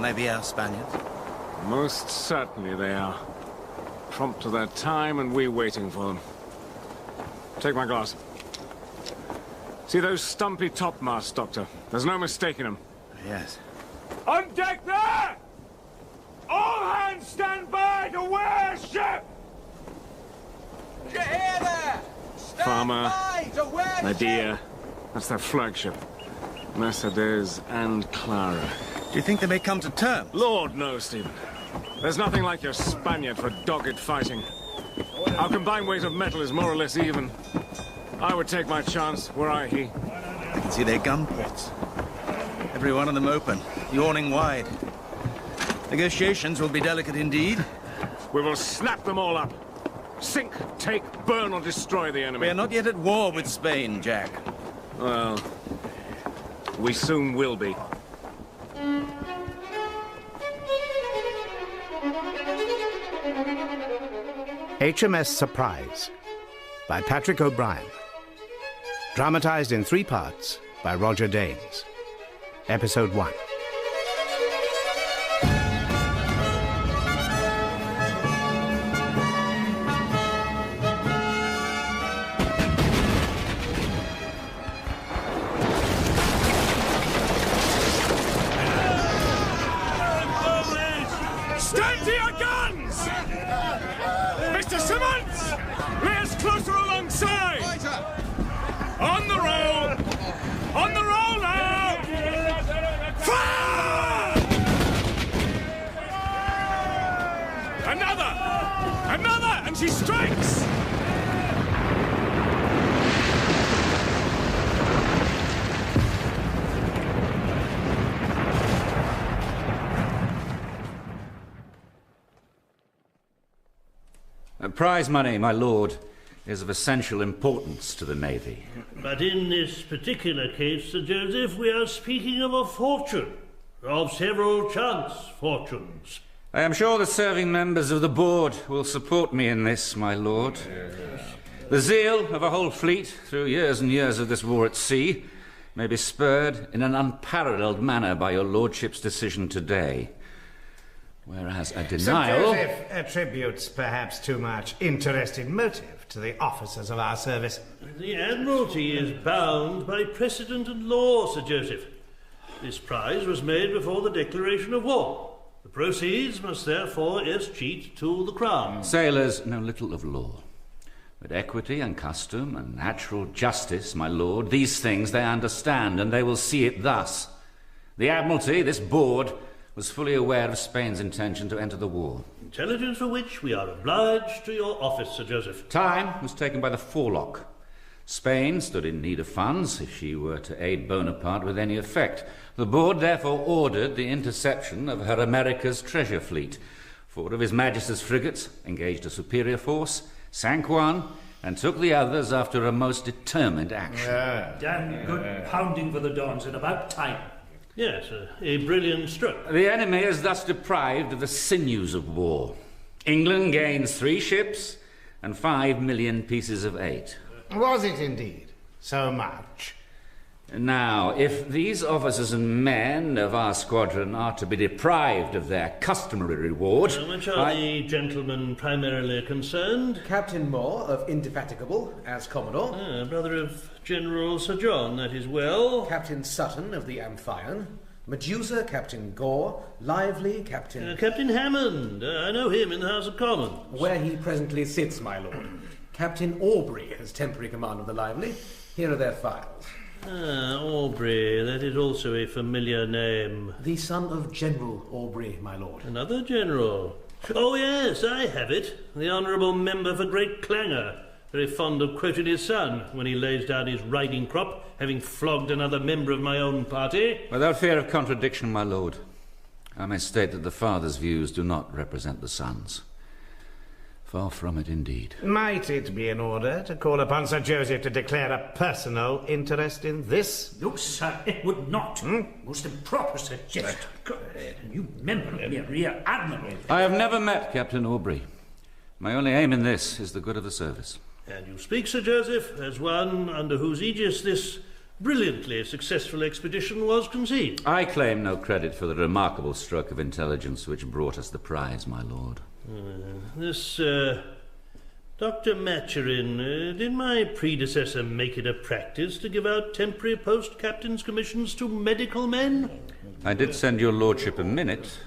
Can they be our Spaniards? Most certainly they are. Prompt to their time, and we waiting for them. Take my glass. See those stumpy topmasts, Doctor? There's no mistaking them. Yes. On deck there! All hands stand by to wear ship! Did you hear that? Stand Farmer, by to wear Medea, that's their flagship. Mercedes and Clara. Do you think they may come to terms? Lord knows, Stephen. There's nothing like your Spaniard for dogged fighting. Our combined weight of metal is more or less even. I would take my chance, were I he. I can see their gun ports. Every one of them open, yawning wide. Negotiations will be delicate indeed. We will snap them all up. Sink, take, burn, or destroy the enemy. We are not yet at war with Spain, Jack. Well, we soon will be. HMS Surprise by Patrick O'Brien. Dramatized in 3 parts by Roger Danes. Episode 1. Stand to your guns! Mr. Simmons! Lay us closer alongside! On the roll! On the roll now! Fire! Another! Another! And she strikes! Prize money, my lord, is of essential importance to the Navy. But in this particular case, Sir Joseph, we are speaking of a fortune, of several chance fortunes. I am sure the serving members of the board will support me in this, my lord. The zeal of a whole fleet through years and years of this war at sea may be spurred in an unparalleled manner by your lordship's decision today. Whereas a denial... Sir Joseph attributes perhaps too much interested motive to the officers of our service. The Admiralty is bound by precedent and law, Sir Joseph. This prize was made before the declaration of war. The proceeds must therefore escheat to the Crown. Sailors know little of law. But equity and custom and natural justice, my lord, these things they understand, and they will see it thus. The Admiralty, this board, was fully aware of Spain's intention to enter the war. Intelligence for which we are obliged to your office, Sir Joseph. Time was taken by the forelock. Spain stood in need of funds if she were to aid Bonaparte with any effect. The board therefore ordered the interception of Her America's treasure fleet. 4 of His Majesty's frigates engaged a superior force, sank one, and took the others after a most determined action. Damn good pounding for the Dons, and about time. Yes, a brilliant stroke. The enemy is thus deprived of the sinews of war. England gains 3 ships and 5 million pieces of 8. Was it indeed so much? Now, if these officers and men of our squadron are to be deprived of their customary reward... which are the gentlemen primarily concerned? Captain Moore of Indefatigable as Commodore. Brother of General Sir John, that is well. Captain Sutton of the Amphion. Medusa, Captain Gore. Lively, Captain... Captain Hammond. I know him in the House of Commons. Where he presently sits, my lord. Captain Aubrey as temporary command of the Lively. Here are their files. Aubrey, that is also a familiar name. The son of General Aubrey, my lord. Another general. Oh, yes, I have it. The honourable member for Great Clangor. Very fond of quoting his son when he lays down his riding crop, having flogged another member of my own party. Without fear of contradiction, my lord, I may state that the father's views do not represent the son's. Far from it, indeed. Might it be in order to call upon Sir Joseph to declare a personal interest in this? No, sir, it would not. Most improper suggestion. You member of the Rear Admiral. I have never met Captain Aubrey. My only aim in this is the good of the service. And you speak, Sir Joseph, as one under whose aegis this brilliantly successful expedition was conceived. I claim no credit for the remarkable stroke of intelligence which brought us the prize, my lord. This, Dr. Maturin, did my predecessor make it a practice to give out temporary post-captain's commissions to medical men? I did send your lordship a minute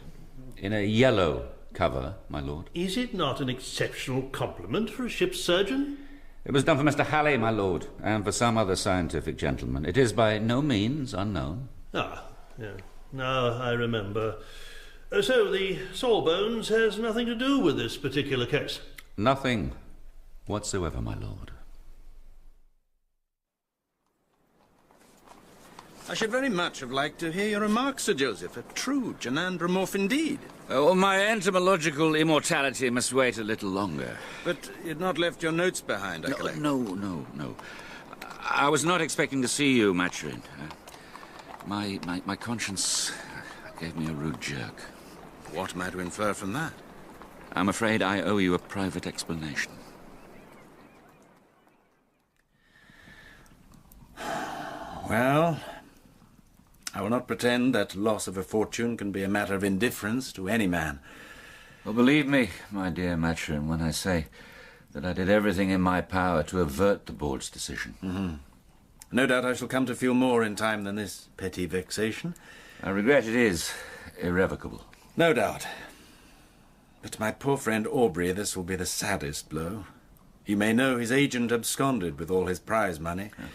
in a yellow cover, my lord. Is it not an exceptional compliment for a ship's surgeon? It was done for Mr. Halley, my lord, and for some other scientific gentleman. It is by no means unknown. Ah, yeah. Now I remember. So the Sawbones has nothing to do with this particular case? Nothing whatsoever, my lord. I should very much have liked to hear your remarks, Sir Joseph. A true Janandromorph indeed. Oh, my entomological immortality must wait a little longer. But you'd not left your notes behind, I collect. No. I was not expecting to see you, Maturin. My conscience gave me a rude jerk. What am I to infer from that? I'm afraid I owe you a private explanation. Well, I will not pretend that loss of a fortune can be a matter of indifference to any man. Well, believe me, my dear Maturin, when I say that I did everything in my power to avert the board's decision. Mm-hmm. No doubt I shall come to feel more in time than this petty vexation. I regret it is irrevocable. No doubt. But to my poor friend Aubrey, this will be the saddest blow. You may know his agent absconded with all his prize money. Yeah.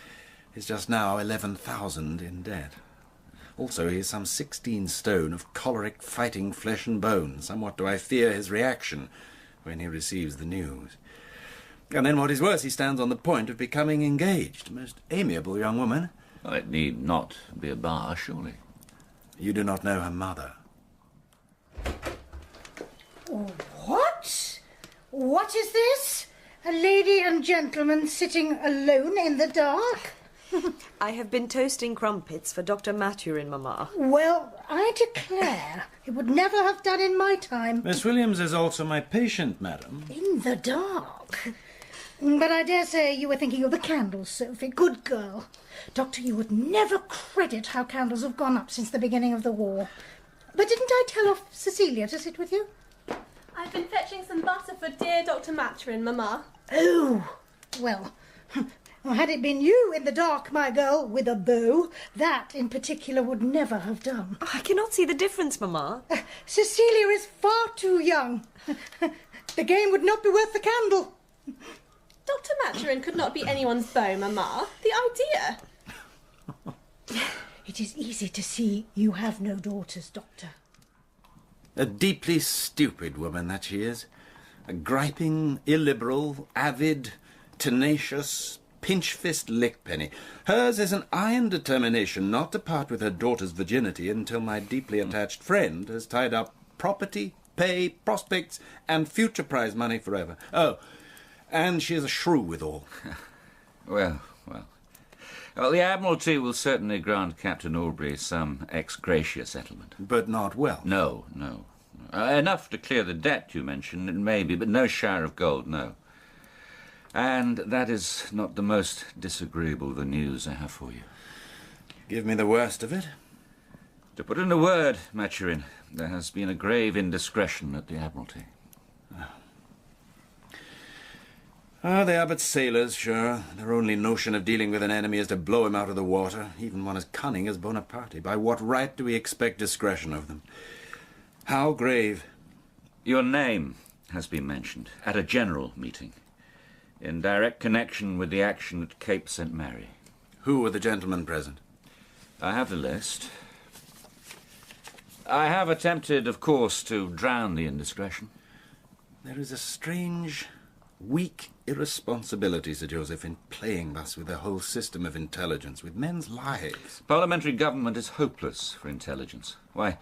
He's just now 11,000 in debt. Also, he is some 16 stone of choleric fighting flesh and bone. Somewhat do I fear his reaction when he receives the news. And then what is worse, he stands on the point of becoming engaged. A most amiable young woman. Well, it need not be a bar, surely. You do not know her mother. What? What is this? A lady and gentleman sitting alone in the dark? I have been toasting crumpets for Dr. Maturin, Mamma. Well, I declare, it would never have done in my time. Miss Williams is also my patient, madam. In the dark? But I dare say you were thinking of the candles, Sophie. Good girl. Doctor, you would never credit how candles have gone up since the beginning of the war. But didn't I tell off Cecilia to sit with you? I've been fetching some butter for dear Dr. Maturin, Mamma. Oh, well, had it been you in the dark, my girl, with a bow, that in particular would never have done. Oh, I cannot see the difference, Mamma. Cecilia is far too young. The game would not be worth the candle. Dr. Maturin could not be anyone's beau, Mamma. The idea. It is easy to see you have no daughters, Doctor. A deeply stupid woman that she is. A griping, illiberal, avid, tenacious, pinch-fist lickpenny. Hers is an iron determination not to part with her daughter's virginity until my deeply attached friend has tied up property, pay, prospects, and future prize money forever. Oh, and she is a shrew withal. Well, the Admiralty will certainly grant Captain Aubrey some ex gratia settlement. But not well. No. Enough to clear the debt you mentioned, maybe, but no share of gold, no. And that is not the most disagreeable of the news I have for you. Give me the worst of it. To put in a word, Maturin, there has been a grave indiscretion at the Admiralty. Ah, they are but sailors, sure. Their only notion of dealing with an enemy is to blow him out of the water, even one as cunning as Bonaparte. By what right do we expect discretion of them? How grave? Your name has been mentioned at a general meeting, in direct connection with the action at Cape St. Mary. Who were the gentlemen present? I have the list. I have attempted, of course, to drown the indiscretion. There is a strange, weak irresponsibility, Sir Joseph, in playing thus with the whole system of intelligence, with men's lives. Parliamentary government is hopeless for intelligence. Why,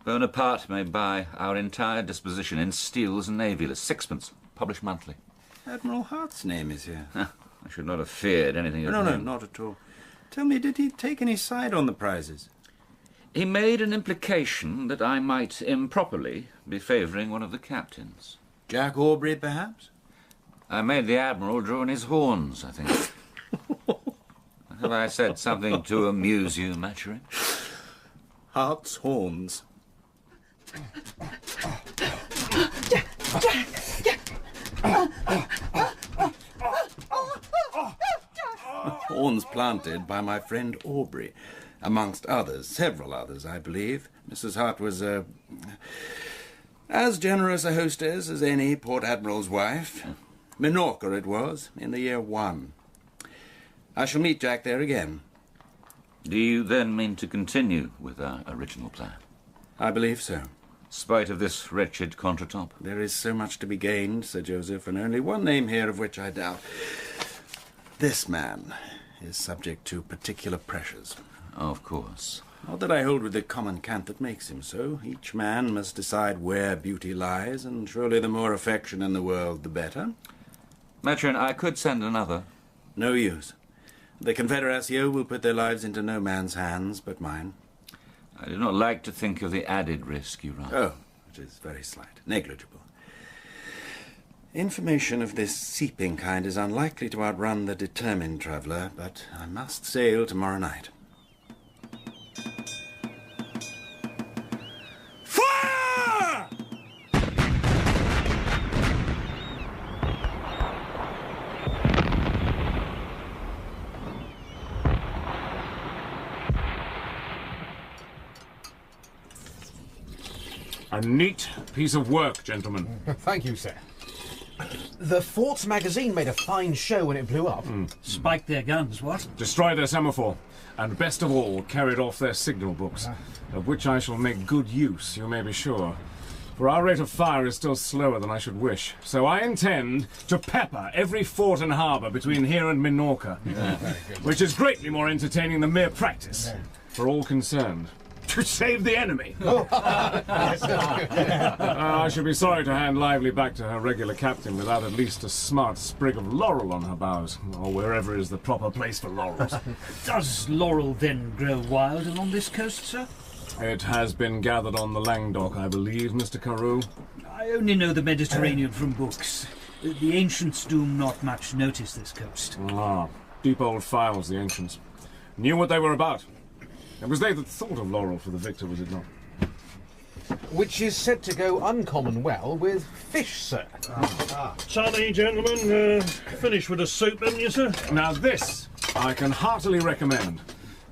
Bonaparte may buy our entire disposition in steels and navy lists, sixpence, published monthly. Admiral Hart's name is here. I should not have feared anything of him. No, not at all. Tell me, did he take any side on the prizes? He made an implication that I might improperly be favouring one of the captains. Jack Aubrey, perhaps? I made the Admiral draw in his horns, I think. I Have I said something to amuse you, Maturin? Hart's horns. Horns planted by my friend Aubrey, amongst others, several others, I believe. Mrs. Hart was as generous a hostess as any Port Admiral's wife. Minorca it was, in the year 1. I shall meet Jack there again. Do you then mean to continue with our original plan? I believe so. Spite of this wretched contretemps? There is so much to be gained, Sir Joseph, and only one name here of which I doubt. This man is subject to particular pressures. Of course. Not that I hold with the common cant that makes him so. Each man must decide where beauty lies, and surely the more affection in the world, the better. Maturin, I could send another. No use. The Confederatio will put their lives into no man's hands but mine. I do not like to think of the added risk you run. Oh, it is very slight, negligible. Information of this seeping kind is unlikely to outrun the determined traveller, but I must sail tomorrow night. Fire! A neat piece of work, gentlemen. Thank you, sir. The fort's magazine made a fine show when it blew up. Spiked their guns, what? Destroyed their semaphore, and best of all, carried off their signal books, of which I shall make good use, you may be sure. For our rate of fire is still slower than I should wish, so I intend to pepper every fort and harbour between here and Minorca, which is greatly more entertaining than mere practice, for all concerned. To save the enemy. I should be sorry to hand Lively back to her regular captain without at least a smart sprig of laurel on her bows, or wherever is the proper place for laurels. Does laurel then grow wild along this coast, sir? It has been gathered on the Languedoc, I believe, Mr. Carew. I only know the Mediterranean from books. The ancients do not much notice this coast. Ah, deep old files, the ancients. Knew what they were about. It was they that thought of laurel for the victor, was it not? Which is said to go uncommon well with fish, sir. Sunny, gentlemen, finished with the soup, haven't you, sir? Now this I can heartily recommend.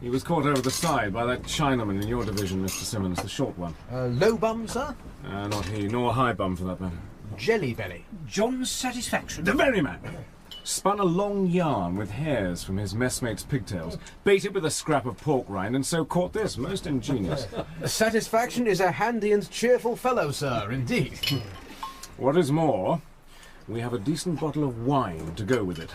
He was caught over the side by that Chinaman in your division, Mr. Simmons, the short one. Low bum, sir? Not he, nor high bum for that matter. Jelly belly. John's Satisfaction. The very man. Spun a long yarn with hairs from his messmates' pigtails, baited with a scrap of pork rind, and so caught this. Most ingenious. Satisfaction is a handy and cheerful fellow, sir, indeed. What is more, we have a decent bottle of wine to go with it.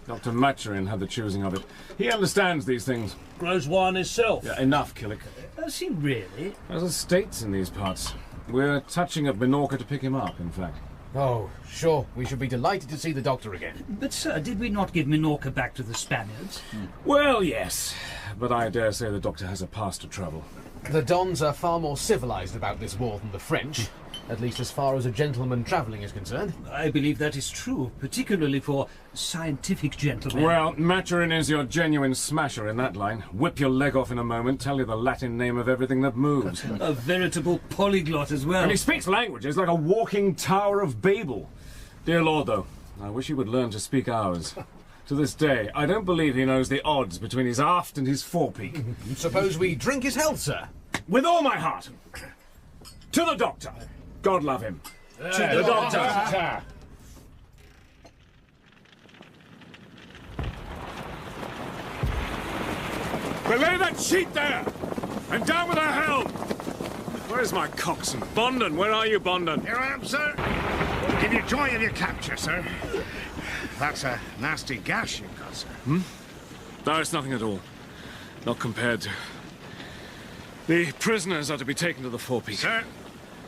Dr. Maturin had the choosing of it. He understands these things. Grows wine himself. Yeah, enough, Killick. Does he really? There's estates in these parts. We're touching at Minorca to pick him up, in fact. Oh, sure. We should be delighted to see the doctor again. But, sir, did we not give Minorca back to the Spaniards? Well, yes. But I dare say the doctor has a past to travel. The Dons are far more civilized about this war than the French, at least as far as a gentleman travelling is concerned. I believe that is true, particularly for scientific gentlemen. Well, Maturin is your genuine smasher in that line. Whip your leg off in a moment, tell you the Latin name of everything that moves. A veritable polyglot as well. And he speaks languages like a walking Tower of Babel. Dear Lord, though, I wish he would learn to speak ours. To this day, I don't believe he knows the odds between his aft and his forepeak. Suppose we drink his health, sir? With all my heart. To the doctor. God love him. To the doctor. Belay that sheet there! And down with her helm! Where's my coxswain? Bondon, where are you, Bondon? Here I am, sir. To give you joy of your capture, sir. That's a nasty gash you've got, sir. No, it's nothing at all. Not compared to... The prisoners are to be taken to the forepeak. Sir,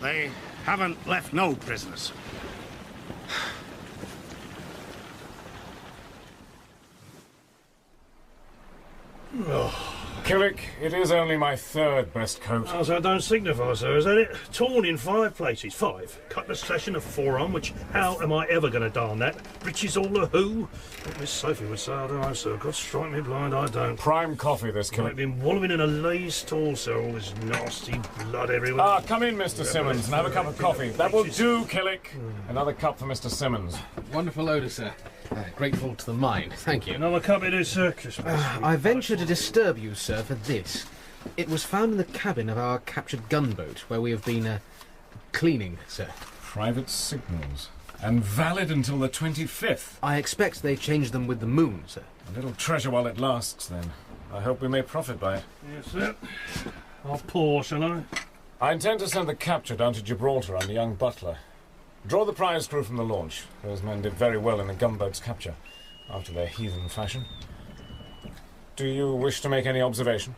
they haven't left no prisoners. Killick, it is only my third best coat. Oh, so it don't signify, sir, is that it? Torn in 5 places. 5. Cut the slash in the forearm, which how am I ever going to darn that? Breeches all a who? What Miss Sophie would say, I don't know, sir. God strike me blind, I don't. Prime coffee, this, Killick. I've been wallowing in a lazy stall, sir. All this nasty blood everywhere. Ah, come in, Mr. Simmons, and have a cup of coffee. That will do, Killick. Another cup for Mr. Simmons. Wonderful odour, sir. Grateful to the mind. Thank you. Another cup it is, sir. I venture to disturb you, sir, for this. It was found in the cabin of our captured gunboat, where we have been, cleaning, sir. Private signals. And valid until the 25th. I expect they changed them with the moon, sir. A little treasure while it lasts, then. I hope we may profit by it. Yes, sir. I'll pour, shall I? I intend to send the capture down to Gibraltar on the young Butler. Draw the prize crew from the launch. Those men did very well in the gunboat's capture, after their heathen fashion. Do you wish to make any observation?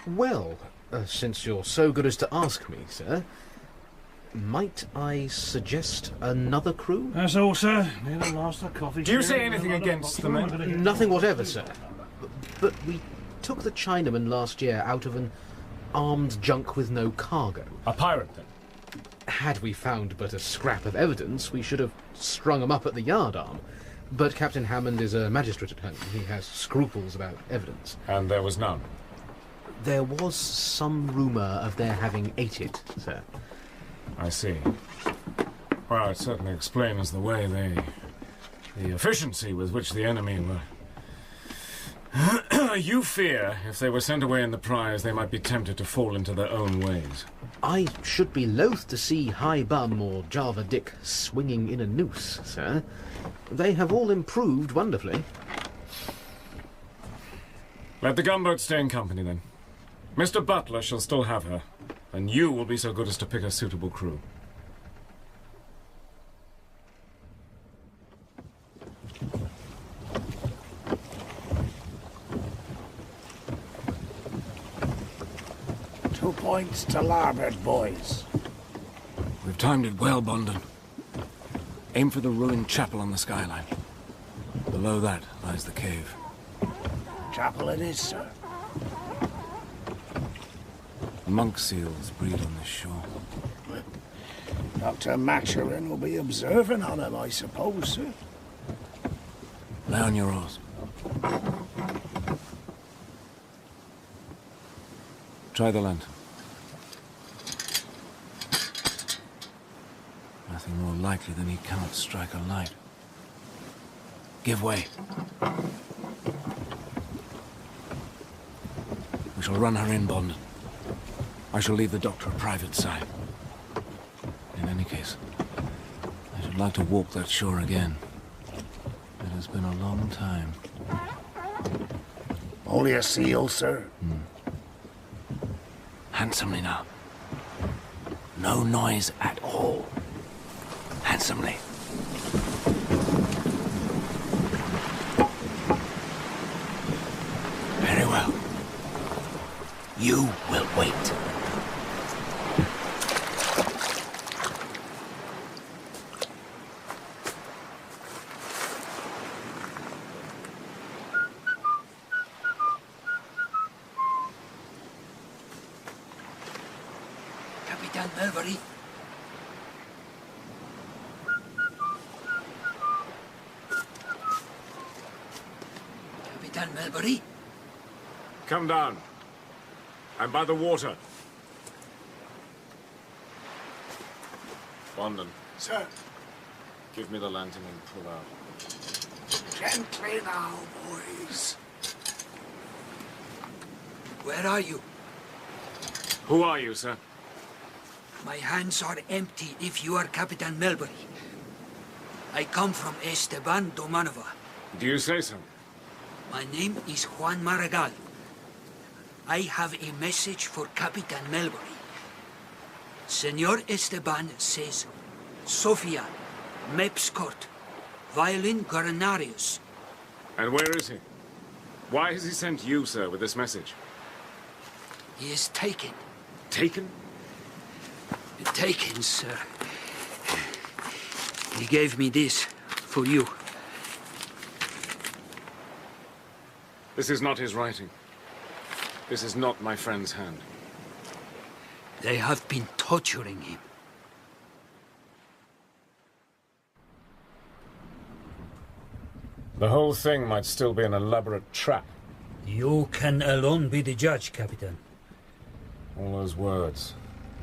Well, since you're so good as to ask me, sir, might I suggest another crew? That's all, sir. Near the last of coffee. Do you say anything against the men? Nothing whatever, sir. But we took the Chinaman last year out of an armed junk with no cargo. A pirate, then? Had we found but a scrap of evidence, we should have strung him up at the yardarm. But Captain Hammond is a magistrate at home. He has scruples about evidence. And there was none? There was some rumour of their having ate it, sir. I see. Well, it certainly explains the way the efficiency with which the enemy were... You fear, if they were sent away in the prize, they might be tempted to fall into their own ways. I should be loath to see High Bum or Java Dick swinging in a noose, sir. They have all improved wonderfully. Let the gunboat stay in company, then. Mr. Butler shall still have her, and you will be so good as to pick a suitable crew. Points to larboard, boys. We've timed it well, Bondon. Aim for the ruined chapel on the skyline. Below that lies the cave. Chapel it is, sir. Monk seals breed on this shore. Dr. Maturin will be observing on him, I suppose, sir. Lay on your oars. Try the lantern. Nothing more likely than he cannot strike a light. Give way. We shall run her in, Bondon. I shall leave the doctor a private side. In any case, I should like to walk that shore again. It has been a long time. Only a seal, sir. Handsomely now. No noise at all. Handsomely. Very well. You will wait. Captain Melbury. Captain Melbury? Come down. I'm by the water. Bondon. Sir. Give me the lantern and pull out. Gently now, boys. Where are you? Who are you, sir? My hands are empty if you are Captain Melbury. I come from Esteban do Manova. Do you say so? My name is Juan Maragall. I have a message for Captain Melbury. Senor Esteban says, Sofia, Mepscourt, violin Guaranarius. And where is he? Why has he sent you, sir, with this message? He is taken. Taken? Taken, sir. He gave me this for you. This is not his writing. This is not my friend's hand. They have been torturing him. The whole thing might still be an elaborate trap. You can alone be the judge, Captain. All those words,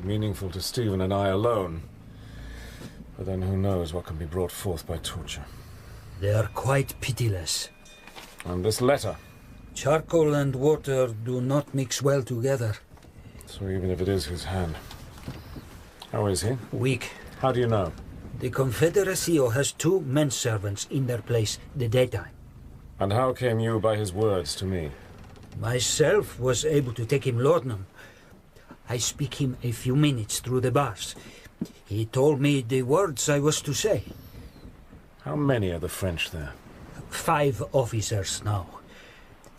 meaningful to Stephen and I alone. But then who knows what can be brought forth by torture. They are quite pitiless. And this letter. Charcoal and water do not mix well together. So even if it is his hand. How is he? Weak. How do you know? The Confederacy has 2 men-servants in their place the daytime. And how came you by his words to me? Myself was able to take him laudanum. I speak him a few minutes through the bars. He told me the words I was to say. How many are the French there? 5 officers now.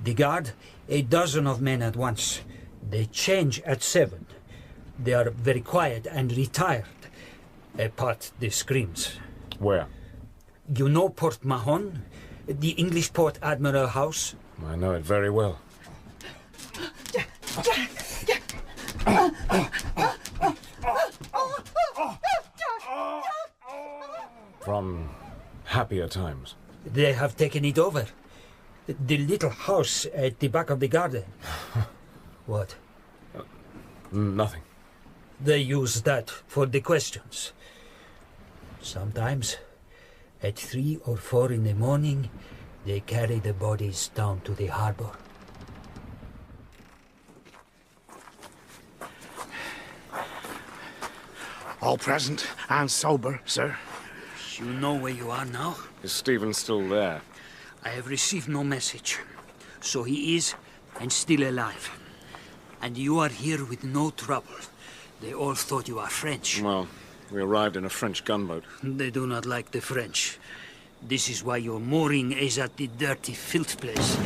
The guard, 12 of men at once. They change at 7. They are very quiet and retired. Apart the screams. Where? You know Port Mahon? The English Port Admiral House? I know it very well. From happier times. They have taken it over. The little house at the back of the garden. What? Nothing. They use that for the questions. Sometimes, at 3 or 4 in the morning, they carry the bodies down to the harbor. All present and sober, sir. You know where you are now? Is Stephen still there? I have received no message. So he is, and still alive. And you are here with no trouble. They all thought you are French. Well, we arrived in a French gunboat. They do not like the French. This is why your mooring is at the dirty filth place.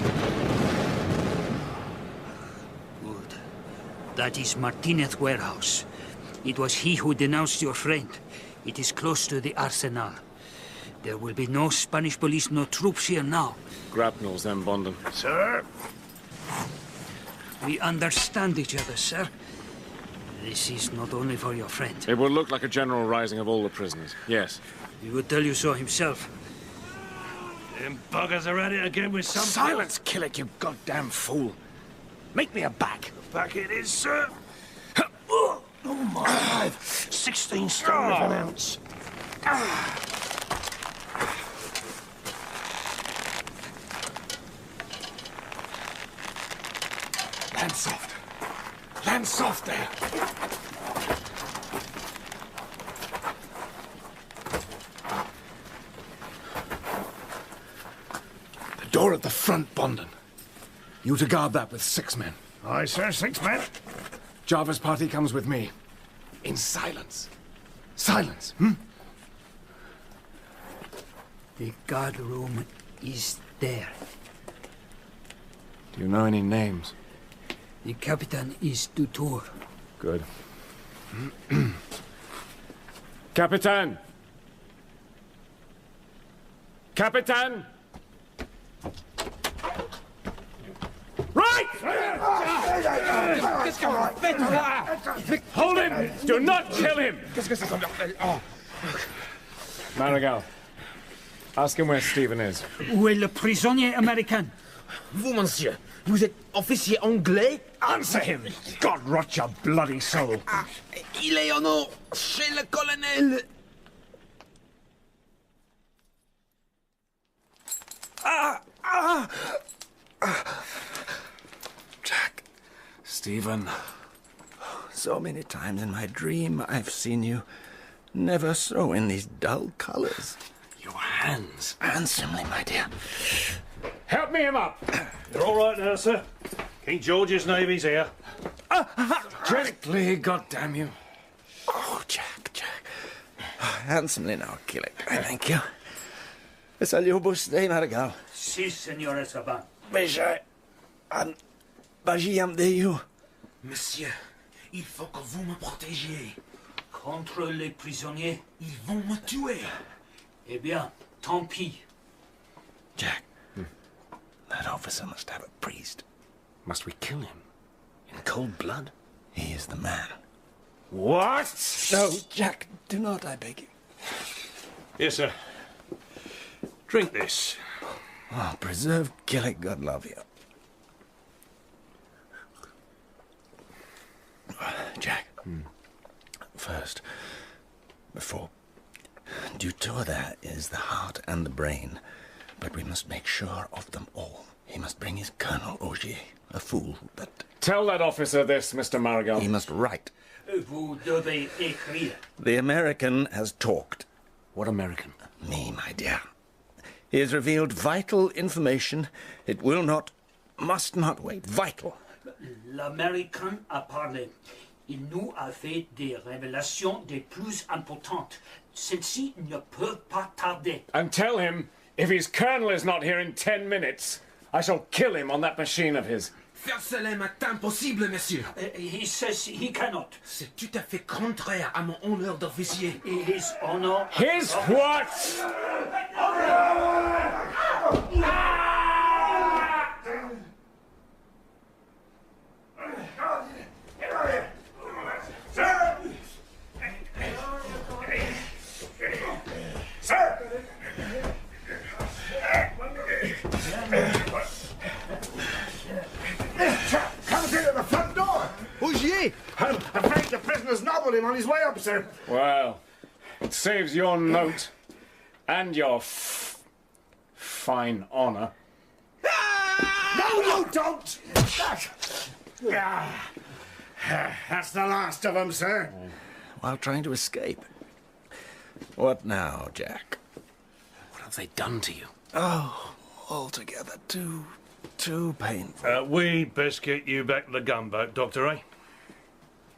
Good. That is Martinez warehouse. It was he who denounced your friend. It is close to the arsenal. There will be no Spanish police, no troops here now. Grapnels, then, Bonden. Sir? We understand each other, sir. This is not only for your friend. It will look like a general rising of all the prisoners, yes. He would tell you so himself. Them buggers are at it again with some... Silence, Killick, you goddamn fool. Make me a back. Back it is, sir. Oh, my life. 16 stone of an ounce. Land soft. Land soft there. The door at the front, Bonden. You to guard that with 6 men. Aye, sir, 6 men. Jarvis' party comes with me. In silence. Silence, hmm? The guard room is there. Do you know any names? The captain is Dutour. Good. Capitan! Capitan! Right! Hold him! Do not kill him! Marigal, ask him where Stephen is. Où est le prisonnier américain? Vous, monsieur, vous êtes officier anglais? Answer him! God rot your bloody soul! Il est en haut, chez le colonel. Jack. Stephen. So many times in my dream I've seen you. Never so in these dull colors. Your hands. Handsomely, my dear. Help me him up! You're all right now, sir. King George's Navy's here. Gently, goddamn you. Oh, Jack, Jack. Handsomely now, Killick. Thank you. Salut, Boustay, Marigal. Si, Senor Saban. Béja, an Bajiam de you. Monsieur, il faut que vous me protégiez. Contre les prisonniers. Ils vont me tuer. Eh bien, tant pis. Jack, that officer must have a priest. Must we kill him? cold blood? He is the man. What? No, Jack, do not, I beg you. Yes, sir. Drink this. Oh, preserved Killick, God love you. Jack, first, before... Due to there is the heart and the brain, but we must make sure of them all. He must bring his Colonel Augier, a fool, but... Tell that officer this, Mr. Marigal. He must write. Vous devez écrire. The American has talked. What American? Me, my dear. He has revealed vital information. It will not, must not wait. Vital. L'Américain a parlé. Il nous a fait des révélations des plus importantes. Celles-ci ne peuvent pas tarder. And tell him, if his colonel is not here in 10 minutes, I shall kill him on that machine of his. Faire cela est impossible, monsieur. He says he cannot. C'est tout à fait contraire à mon honneur d'officier. His honor... His what? Augier! I'm afraid the prisoner's nobbled him on his way up, sir. Well, it saves your note and your fine honour. No, you don't! That's the last of them, sir. While trying to escape. What now, Jack? What have they done to you? Oh, altogether too painful. We'd best get you back to the gunboat, Doctor, eh?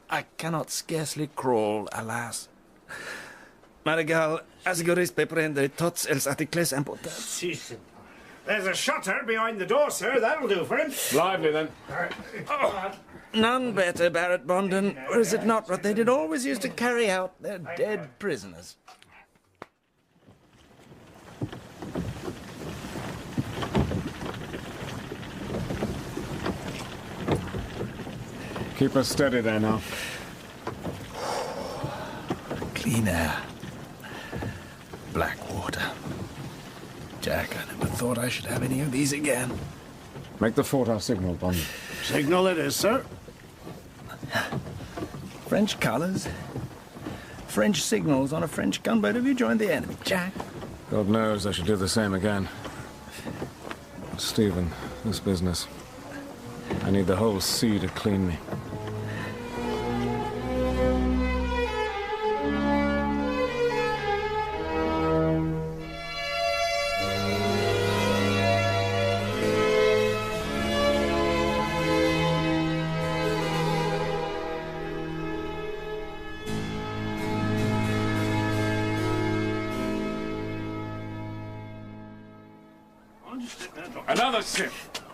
I cannot scarcely crawl, alas. Marigal, asiguris prendere tots els articles importants. There's a shutter behind the door, sir. That'll do for him. Lively, then. None better, Barrett Bondon. Or is it not what they did always used to carry out their dead prisoners? Keep us steady there now. Clean air. Black water. Jack, I never thought I should have any of these again. Make the fort our signal, Bond. Signal it is, sir. French colours. French signals on a French gunboat. Have you joined the enemy, Jack? God knows I should do the same again. Stephen, this business. I need the whole sea to clean me. Another sip.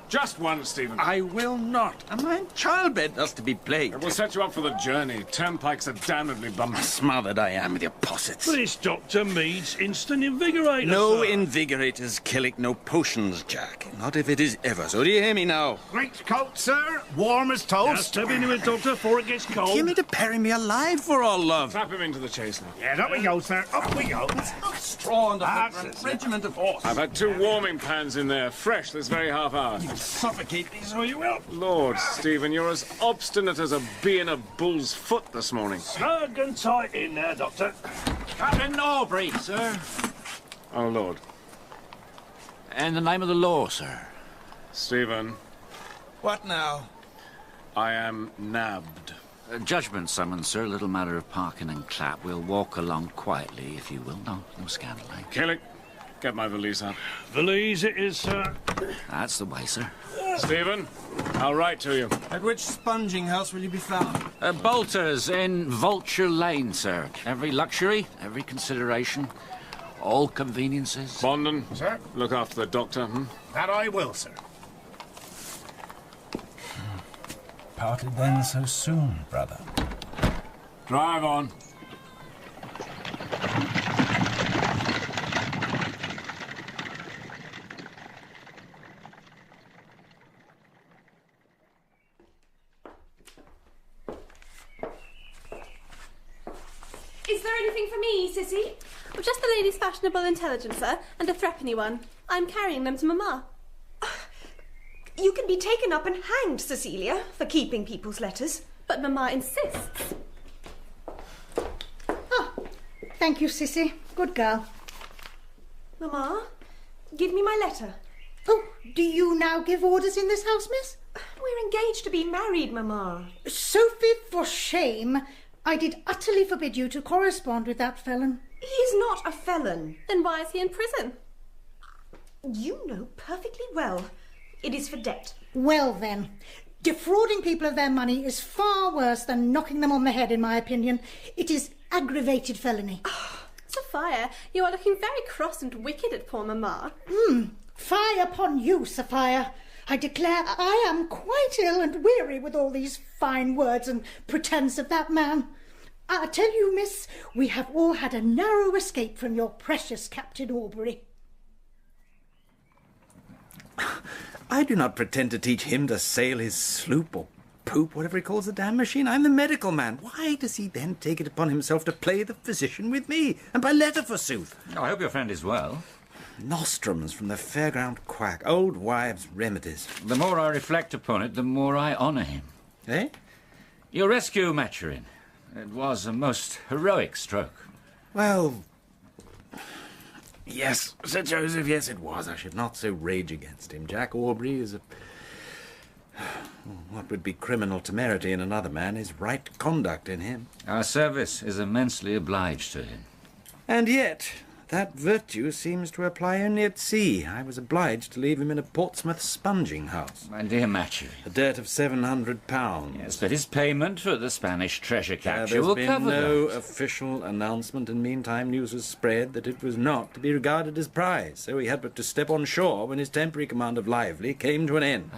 Just one, Stephen. I will not. A man childbed thus to be plagued. It will set you up for the journey. Turnpikes are damnably bumpy. Smothered I am with your possets. But it's Dr. Mead's instant invigorator, No sir. invigorators, Killick, no potions, Jack. Not if it is ever. So do you hear me now? Great coat, sir. Warm as toast. Just step into it, Doctor, before it gets cold. Give me to bury me alive for all love. Clap him into the chase now. Yes, up we go, sir. Up we go. Straw on the That's foot, it. regiment of horse. I've had 2 warming pans in there, fresh this very half hour. Suffocate me, so you will. Lord, Stephen, you're as obstinate as a bee in a bull's foot this morning. Snug and tight in there, Doctor. Captain Aubrey, sir. Oh, Lord. In the name of the law, sir. Stephen, What now? I am nabbed. Judgment summons, sir. Little matter of parking and clap. We'll walk along quietly, if you will. No scandal, eh? Killick, get my valise out. Valise it is, sir. That's the way, sir. Stephen, I'll write to you. At which sponging house will you be found? Bolters in Vulture Lane, sir. Every luxury, every consideration, all conveniences. Bondon, Sir? look after the doctor, That I will, sir. Parted then so soon, brother. Drive on. there anything for me, Sissy? Well, just the lady's fashionable intelligencer and a threepenny one. I'm carrying them to Mamma. You can be taken up and hanged, Cecilia, for keeping people's letters. But Mamma insists. Oh, thank you, Sissy. Good girl. Mamma, give me my letter. Oh, do you now give orders in this house, miss? We're engaged to be married, Mamma. Sophie, for shame. I did utterly forbid you to correspond with that felon. He's not a felon. Then why is he in prison? You know perfectly well. It is for debt. Well, then. Defrauding people of their money is far worse than knocking them on the head, in my opinion. It is aggravated felony. Sophia, you are looking very cross and wicked at poor Mamma. Fie upon you, Sophia. I declare I am quite ill and weary with all these fine words and pretence of that man. I tell you, miss, we have all had a narrow escape from your precious Captain Aubrey. I do not pretend to teach him to sail his sloop or poop, whatever he calls the damn machine. I'm the medical man. Why does he then take it upon himself to play the physician with me? And by letter, forsooth. Oh, I hope your friend is well. Nostrums from the fairground quack. Old wives' remedies. The more I reflect upon it, the more I honour him. Eh? Your rescue, Maturin. It was a most heroic stroke. Well, yes, Sir Joseph, yes it was. I should not so rage against him. Jack Aubrey is what would be criminal temerity in another man is right conduct in him. Our service is immensely obliged to him. And yet, that virtue seems to apply only at sea. I was obliged to leave him in a Portsmouth sponging house. My dear Maturin. A debt of £700. Yes, but his payment for the Spanish treasure capture will cover There's been no that. official announcement, and meantime news was spread that it was not to be regarded as prize, so he had but to step on shore when his temporary command of Lively came to an end.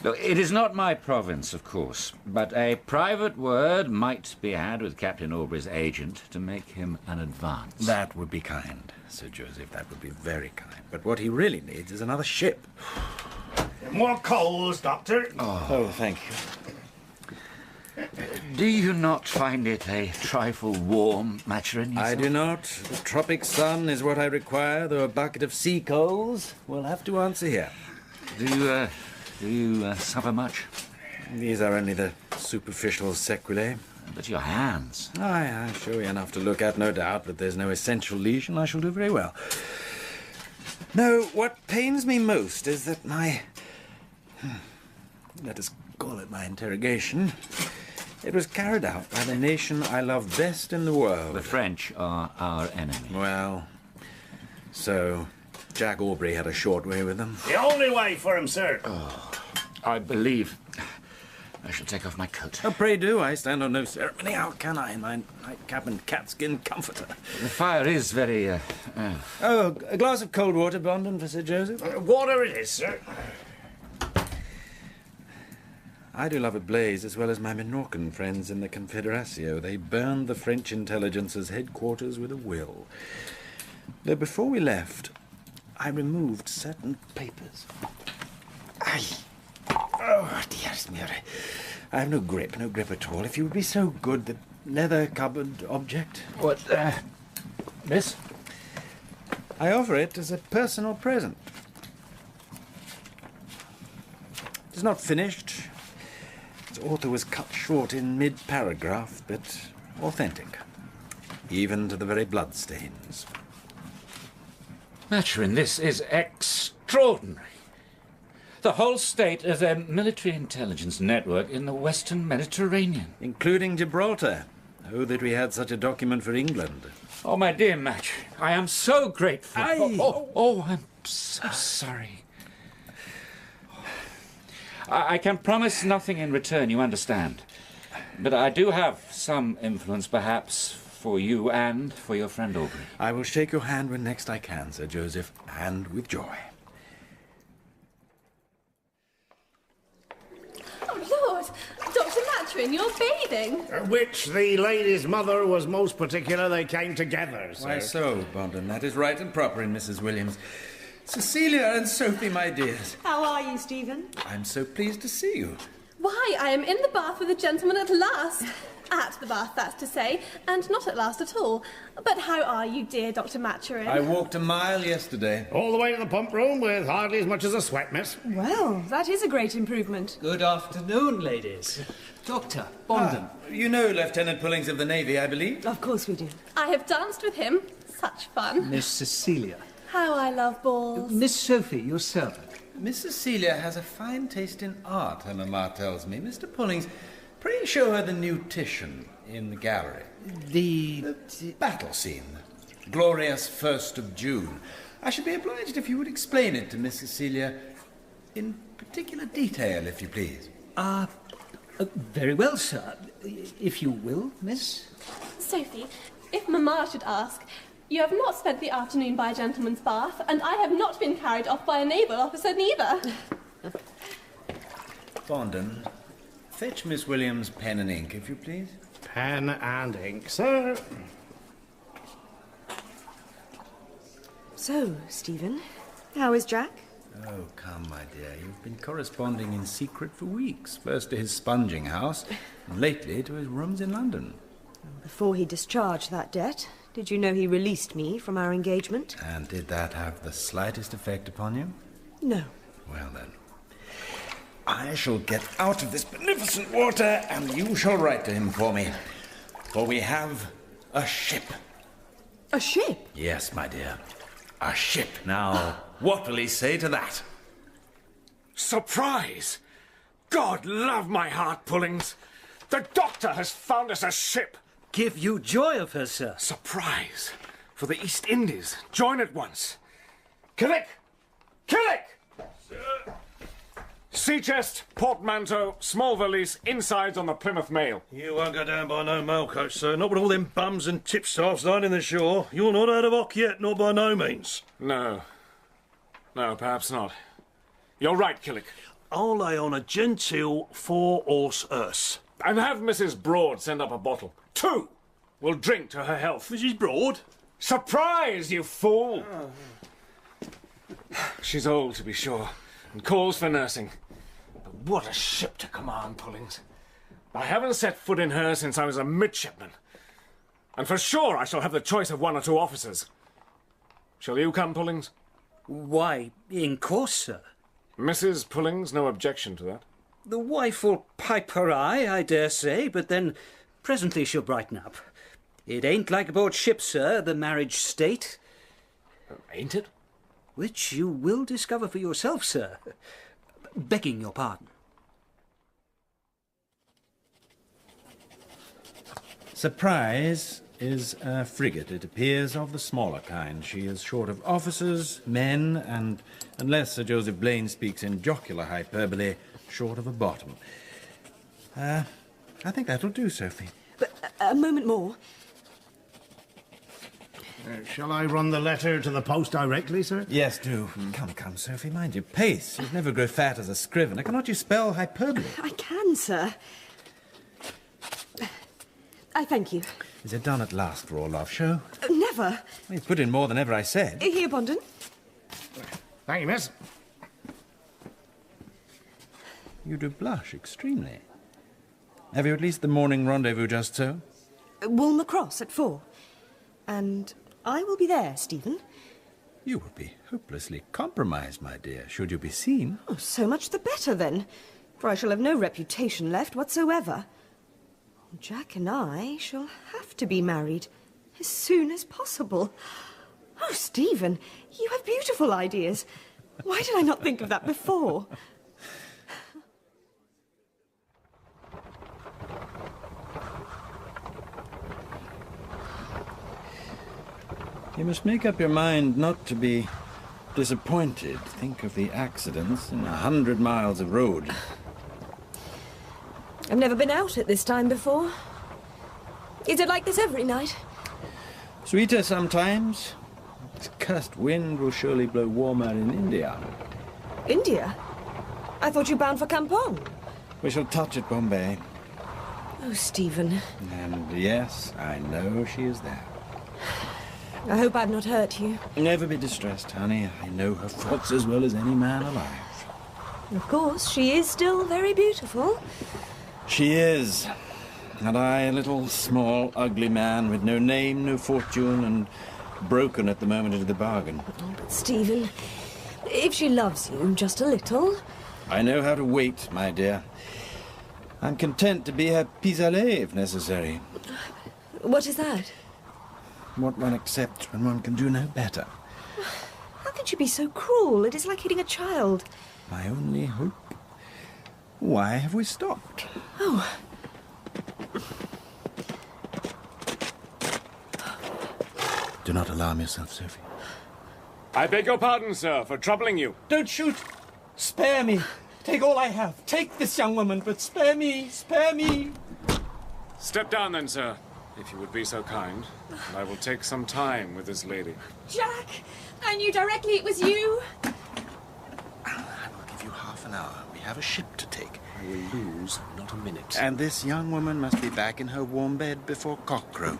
Look, it is not my province, of course, but a private word might be had with Captain Aubrey's agent to make him an advance. That would be kind, Sir Joseph. That would be very kind. But what he really needs is another ship. More coals, Doctor. Oh, thank you. Do you not find it a trifle warm, Maturin? I do not. The tropic sun is what I require, though a bucket of sea coals will have to answer here. Do you suffer much? These are only the superficial sequelae. But your hands. Aye, show you enough to look at, no doubt, but there's no essential lesion. I shall do very well. No, what pains me most is that my... let us call it my interrogation. It was carried out by the nation I love best in the world. The French are our enemy. Well, so Jack Aubrey had a short way with them. The only way for him, sir. I believe I shall take off my coat. Oh, pray do. I stand on no ceremony. How can I in my nightcap and catskin comforter? The fire is very, Oh, a glass of cold water, Blondin, for Sir Joseph? Water it is, sir. I do love a blaze as well as my Minorcan friends in the Confederatio. They burned the French intelligence's headquarters with a will. Though before we left, I removed certain papers. Aye. Oh, dearest Mary. I have no grip at all. If you would be so good, the leather-covered object. What, miss? I offer it as a personal present. It is not finished. Its author was cut short in mid-paragraph, but authentic. Even to the very bloodstains. Maturin, this is extraordinary. The whole state of their military intelligence network in the Western Mediterranean. Including Gibraltar. Oh, that we had such a document for England. Oh, my dear Maturin, I am so grateful. Aye. I'm so sorry. I can promise nothing in return, you understand. But I do have some influence, perhaps, for you and for your friend Aubrey. I will shake your hand when next I can, Sir Joseph, and with joy. Oh, Lord! Dr. Maturin, you're bathing. Which the lady's mother was most particular they came together, sir. Why so, Bondon? That is right and proper in Mrs. Williams. Cecilia and Sophie, my dears. How are you, Stephen? I'm so pleased to see you. Why, I am in the bath with a gentleman at last. At the bath, that's to say, and not at last at all. But how are you, dear Dr. Maturin? I walked a mile yesterday. All the way to the pump room with hardly as much as a sweat, miss. Well, that is a great improvement. Good afternoon, ladies. Dr. Bonden. You know Lieutenant Pullings of the Navy, I believe? Of course we do. I have danced with him. Such fun. Miss Cecilia. How I love balls. Miss Sophie, your servant. Miss Cecilia has a fine taste in art, her mamma tells me. Mr. Pullings, pray show her the new Titian in the gallery. The battle scene. Glorious 1st of June. I should be obliged if you would explain it to Miss Cecilia in particular detail, if you please. Very well, sir. If you will, miss. Sophie, if Mamma should ask, you have not spent the afternoon by a gentleman's bath, and I have not been carried off by a naval officer neither. Bonden, fetch Miss Williams pen and ink, if you please. Pen and ink, sir. So, Stephen, how is Jack? Oh, come, my dear. You've been corresponding in secret for weeks. First to his sponging house, and lately to his rooms in London. Before he discharged that debt, did you know he released me from our engagement? And did that have the slightest effect upon you? No. Well, then. I shall get out of this beneficent water, and you shall write to him for me. For we have a ship. A ship? Yes, my dear. A ship. Now, what will he say to that? Surprise! God love my heart, Pullings. The doctor has found us a ship. Give you joy of her, sir. Surprise! For the East Indies. Join at once. Killick! Killick! Sir. Sea chest, portmanteau, small valise, insides on the Plymouth Mail. You won't go down by no mail coach, sir. Not with all them bums and tipstaffs lining the shore. You're not out of hock yet, not by no means. No. No, perhaps not. You're right, Killick. I'll lay on a genteel 4-horse hearse. And have Mrs. Broad send up a bottle. 2! We'll drink to her health. Mrs. Broad? Surprise, you fool! She's old, to be sure, and calls for nursing. But what a ship to command, Pullings. I haven't set foot in her since I was a midshipman. And for sure I shall have the choice of 1 or 2 officers. Shall you come, Pullings? Why, in course, sir. Mrs. Pullings, no objection to that? The wife will pipe her eye, I dare say, but then presently she'll brighten up. It ain't like aboard ship, sir, the marriage state. Ain't it? Which you will discover for yourself, sir. Begging your pardon. Surprise is a frigate, it appears, of the smaller kind. She is short of officers, men, and, unless Sir Joseph Blaine speaks in jocular hyperbole, short of a bottom. I think that'll do, Sophie. But a moment more. Shall I run the letter to the post directly, sir? Yes, do. Come, Sophie, mind your pace. You'd never grow fat as a scrivener. Cannot you spell hyperbole? I can, sir. I thank you. Is it done at last, for all love show? Never. You've put in more than ever I said. Here, Bonden. Thank you, miss. You do blush extremely. Have you at least the morning rendezvous just so? Walmer Cross at 4. And I will be there, Stephen. You will be hopelessly compromised, my dear, should you be seen. Oh, so much the better, then. For I shall have no reputation left whatsoever. Jack and I shall have to be married as soon as possible. Oh, Stephen, you have beautiful ideas. Why did I not think of that before? You must make up your mind not to be disappointed. Think of the accidents in 100 miles of road. I've never been out at this time before. Is it like this every night? Sweeter sometimes. This cursed wind will surely blow warmer in India. India? I thought you bound for Kampong. We shall touch at Bombay. Oh, Stephen. And yes, I know she is there. I hope I've not hurt you. Never be distressed, honey. I know her faults as well as any man alive. And of course, she is still very beautiful. She is. And I, a little, small, ugly man with no name, no fortune, and broken at the moment of the bargain. Oh, but Stephen, if she loves you just a little... I know how to wait, my dear. I'm content to be her pis-aller if necessary. What is that? What one accepts when one can do no better. How can you be so cruel? It is like hitting a child. My only hope. Why have we stopped? Oh. Do not alarm yourself, Sophie. I beg your pardon, sir, for troubling you. Don't shoot! Spare me! Take all I have. Take this young woman, but spare me! Spare me! Step down then, sir, if you would be so kind. And I will take some time with this lady. Jack! I knew directly it was you. I will give you half an hour. We have a ship to take. I will lose not a minute. And this young woman must be back in her warm bed before cockcrow.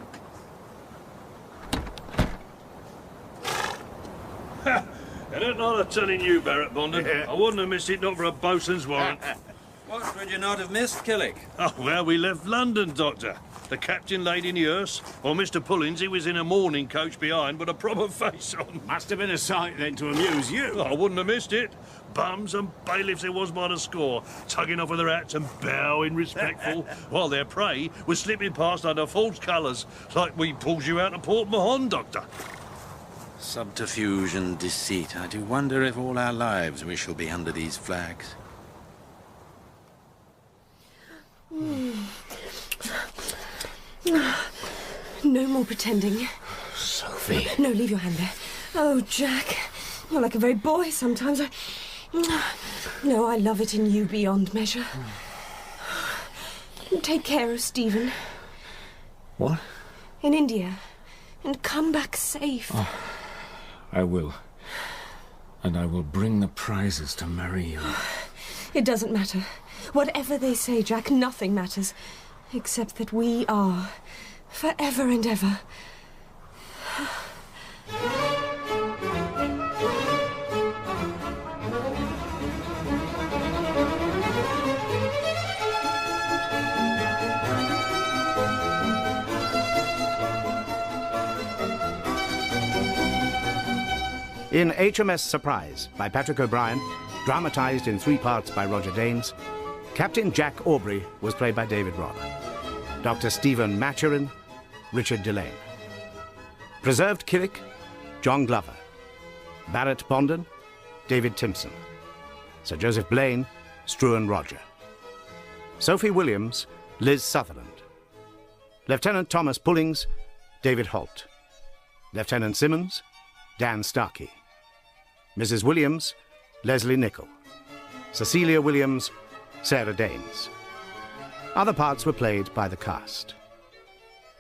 I don't know what I'm telling you, Barrett Bondon. I wouldn't have missed it not for a boatswain's warrant. What would you not have missed, Killick? Oh, well, we left London, Doctor. The captain laid in the hearse, while Mr. Pullins, he was in a mourning coach behind with a proper face on. Must have been a sight then to amuse you. I wouldn't have missed it. Bums and bailiffs there was by the score, tugging off with their hats and bowing respectful, while their prey was slipping past under false colours, like we pulled you out of Port Mahon, Doctor. Subterfuge and deceit. I do wonder if all our lives we shall be under these flags. No more pretending. Sophie. No, leave your hand there. Oh, Jack. You're like a very boy sometimes. No, I love it in you beyond measure. Take care of Stephen. What? In India. And come back safe. Oh, I will. And I will bring the prizes to marry you. It doesn't matter. Whatever they say, Jack, nothing matters. Except that we are. Forever and ever. In HMS Surprise by Patrick O'Brien, dramatised in 3 parts by Roger Danes, Captain Jack Aubrey was played by David Robb. Dr. Stephen Maturin, Richard Delane. Preserved Killick, John Glover. Barrett Bondon, David Timpson. Sir Joseph Blaine, Struan Roger. Sophie Williams, Liz Sutherland. Lieutenant Thomas Pullings, David Holt. Lieutenant Simmons, Dan Starkey. Mrs. Williams, Leslie Nichol. Cecilia Williams, Sarah Danes. Other parts were played by the cast.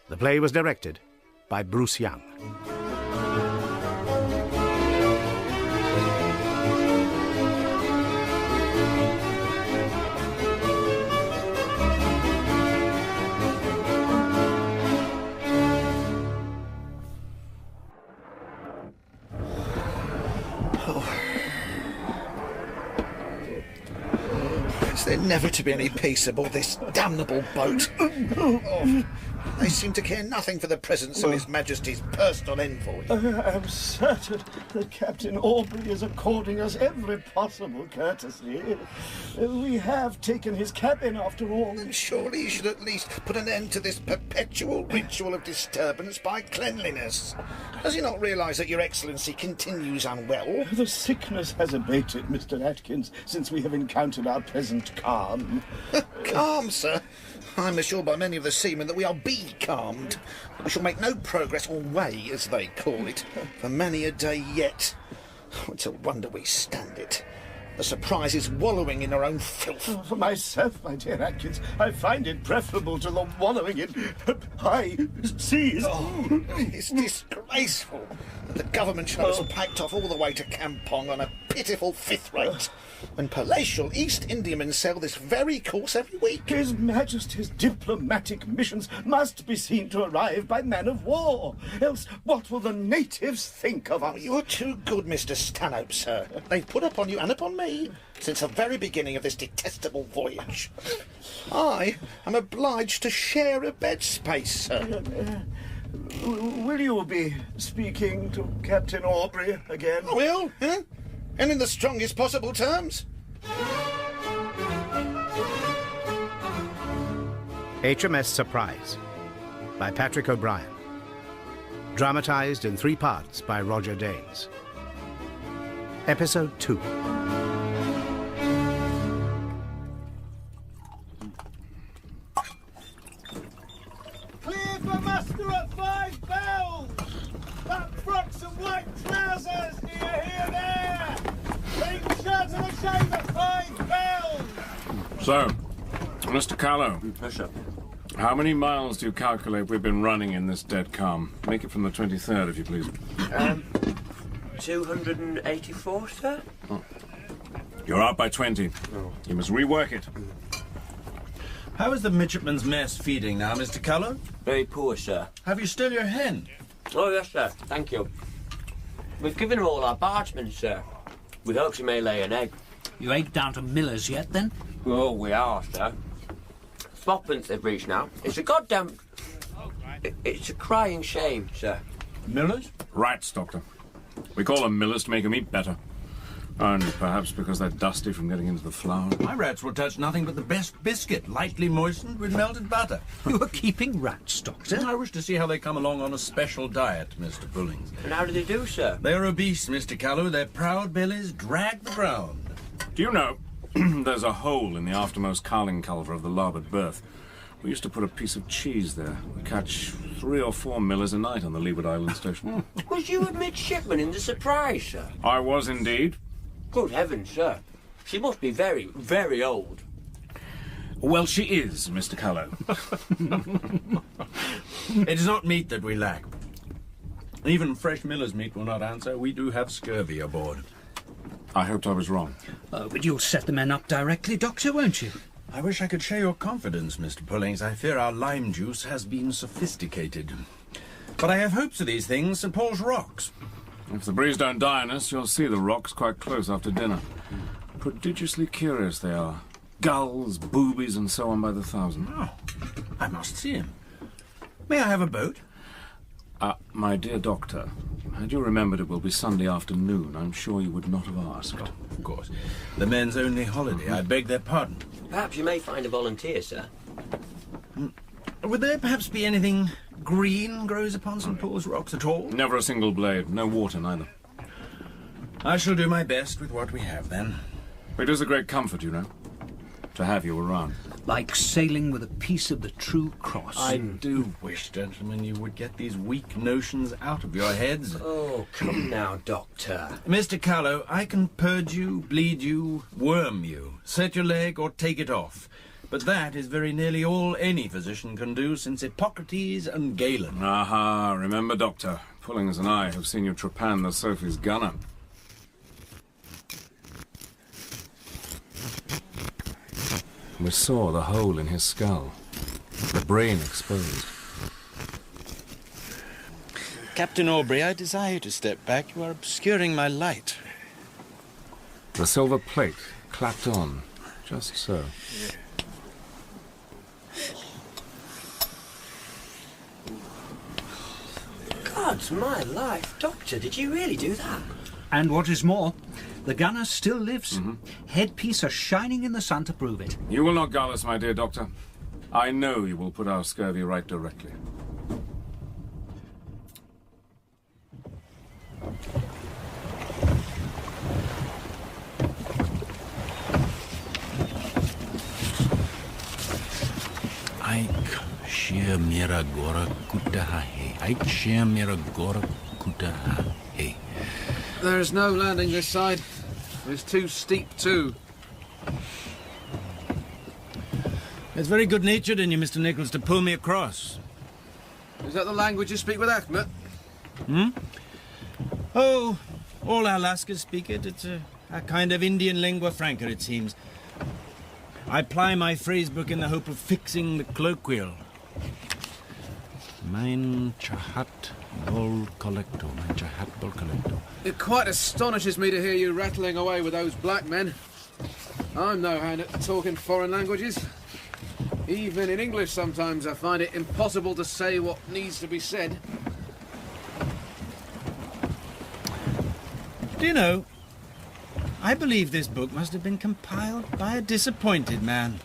The play was directed by Bruce Young. Is there never to be any peace aboard this damnable boat? They seem to care nothing for the presence of His Majesty's personal envoy. I am certain that Captain Aubrey is according us every possible courtesy. We have taken his cabin after all. And surely you should at least put an end to this perpetual ritual of disturbance by cleanliness. Does he not realise that Your Excellency continues unwell? The sickness has abated, Mr. Atkins, since we have encountered our present calm. Calm, sir? I'm assured by many of the seamen that we are becalmed. We shall make no progress or way, as they call it, for many a day yet. It's a wonder we stand it. The Surprise is wallowing in her own filth. For myself, my dear Atkins, I find it preferable to the wallowing in high seas. It's disgraceful that the government should have us packed off all the way to Kampong on a pitiful fifth rate, when palatial East Indiamen sail this very course every week. His Majesty's diplomatic missions must be seen to arrive by man of war, else what will the natives think of us? You're too good, Mr. Stanhope, sir. They've put upon you and upon me since the very beginning of this detestable voyage. I am obliged to share a bed space, sir. Will you be speaking to Captain Aubrey again? I will, huh? And in the strongest possible terms. HMS Surprise by Patrick O'Brien. Dramatised in 3 parts by Roger Danes. Episode 2. Clear for muster at 5 bells! Black frocks and white trousers, do you hear there? Clean shirts and a shave at 5 bells! So, Mr. Callow. Yes, sir. How many miles do you calculate we've been running in this dead calm? Make it from the 23rd, if you please. 284, sir? Oh. You're out by 20. Oh. You must rework it. How is the midshipman's mess feeding now, Mr. Cullen? Very poor, sir. Have you still your hen? Oh, yes, sir. Thank you. We've given her all our bargemen, sir. We hope she may lay an egg. You ain't down to Miller's yet, then? Oh, we are, sir. Fourpence they've reached now. It's a goddamn... It's a crying shame, sir. Millers? Rats, Doctor. We call them millers to make them eat better. And perhaps because they're dusty from getting into the flour. My rats will touch nothing but the best biscuit, lightly moistened with melted butter. You are keeping rats, Doctor? I wish to see how they come along on a special diet, Mr. Pullings. And how do they do, sir? They're obese, Mr. Callow. Their proud bellies drag the ground. Do you know, there's a hole in the aftermost carling culver of the larboard berth. We used to put a piece of cheese there. We catch 3 or 4 millers a night on the Leeward Island station. Was you a midshipman in the Surprise, sir? I was indeed. Good heavens, sir. She must be very, very old. Well, she is, Mr. Callow. It is not meat that we lack. Even fresh miller's meat will not answer. We do have scurvy aboard. I hoped I was wrong. But you'll set the men up directly, Doctor, won't you? I wish I could share your confidence, Mr. Pullings. I fear our lime juice has been sophisticated. But I have hopes of these things, St. Paul's Rocks. If the breeze don't die on us, you'll see the rocks quite close after dinner. Prodigiously curious they are. Gulls, boobies, and so on by the thousand. Oh, I must see him. May I have a boat? My dear Doctor, had you remembered it will be Sunday afternoon, I'm sure you would not have asked. Oh, of course. The men's only holiday. I beg their pardon. Perhaps you may find a volunteer, sir. Would there perhaps be anything green grows upon St. Paul's Rocks at all? Never a single blade. No water, neither. I shall do my best with what we have, then. It is a great comfort, you know, to have you around. Like sailing with a piece of the true cross. I do wish, gentlemen, you would get these weak notions out of your heads. Oh, come now, Doctor. Mr. Callow, I can purge you, bleed you, worm you, set your leg or take it off. But that is very nearly all any physician can do since Hippocrates and Galen. Aha, remember, Doctor, Pullings and I have seen you trepan the Sophie's gunner. We saw the hole in his skull, the brain exposed. Captain Aubrey, I desire you to step back. You are obscuring my light. The silver plate clapped on, just so. God's my life. Doctor, did you really do that? And what is more, the gunner still lives. Headpiece are shining in the sun to prove it. You will not gull us, my dear Doctor. I know you will put our scurvy right directly. Aik shia mira gora kutahahe. Aik shia mira gora kutahahe. There's no landing this side. It's too steep, too. It's very good-natured in you, Mr. Nichols, to pull me across. Is that the language you speak with Ahmed? Oh, all our Lascars speak it. It's a A kind of Indian lingua franca, it seems. I ply my phrase book in the hope of fixing the colloquial. Mein Chahat Bol Collector. Mein Chahat Bol Collector. It quite astonishes me to hear you rattling away with those black men. I'm no hand at talking foreign languages. Even in English, sometimes I find it impossible to say what needs to be said. Do you know, I believe this book must have been compiled by a disappointed man.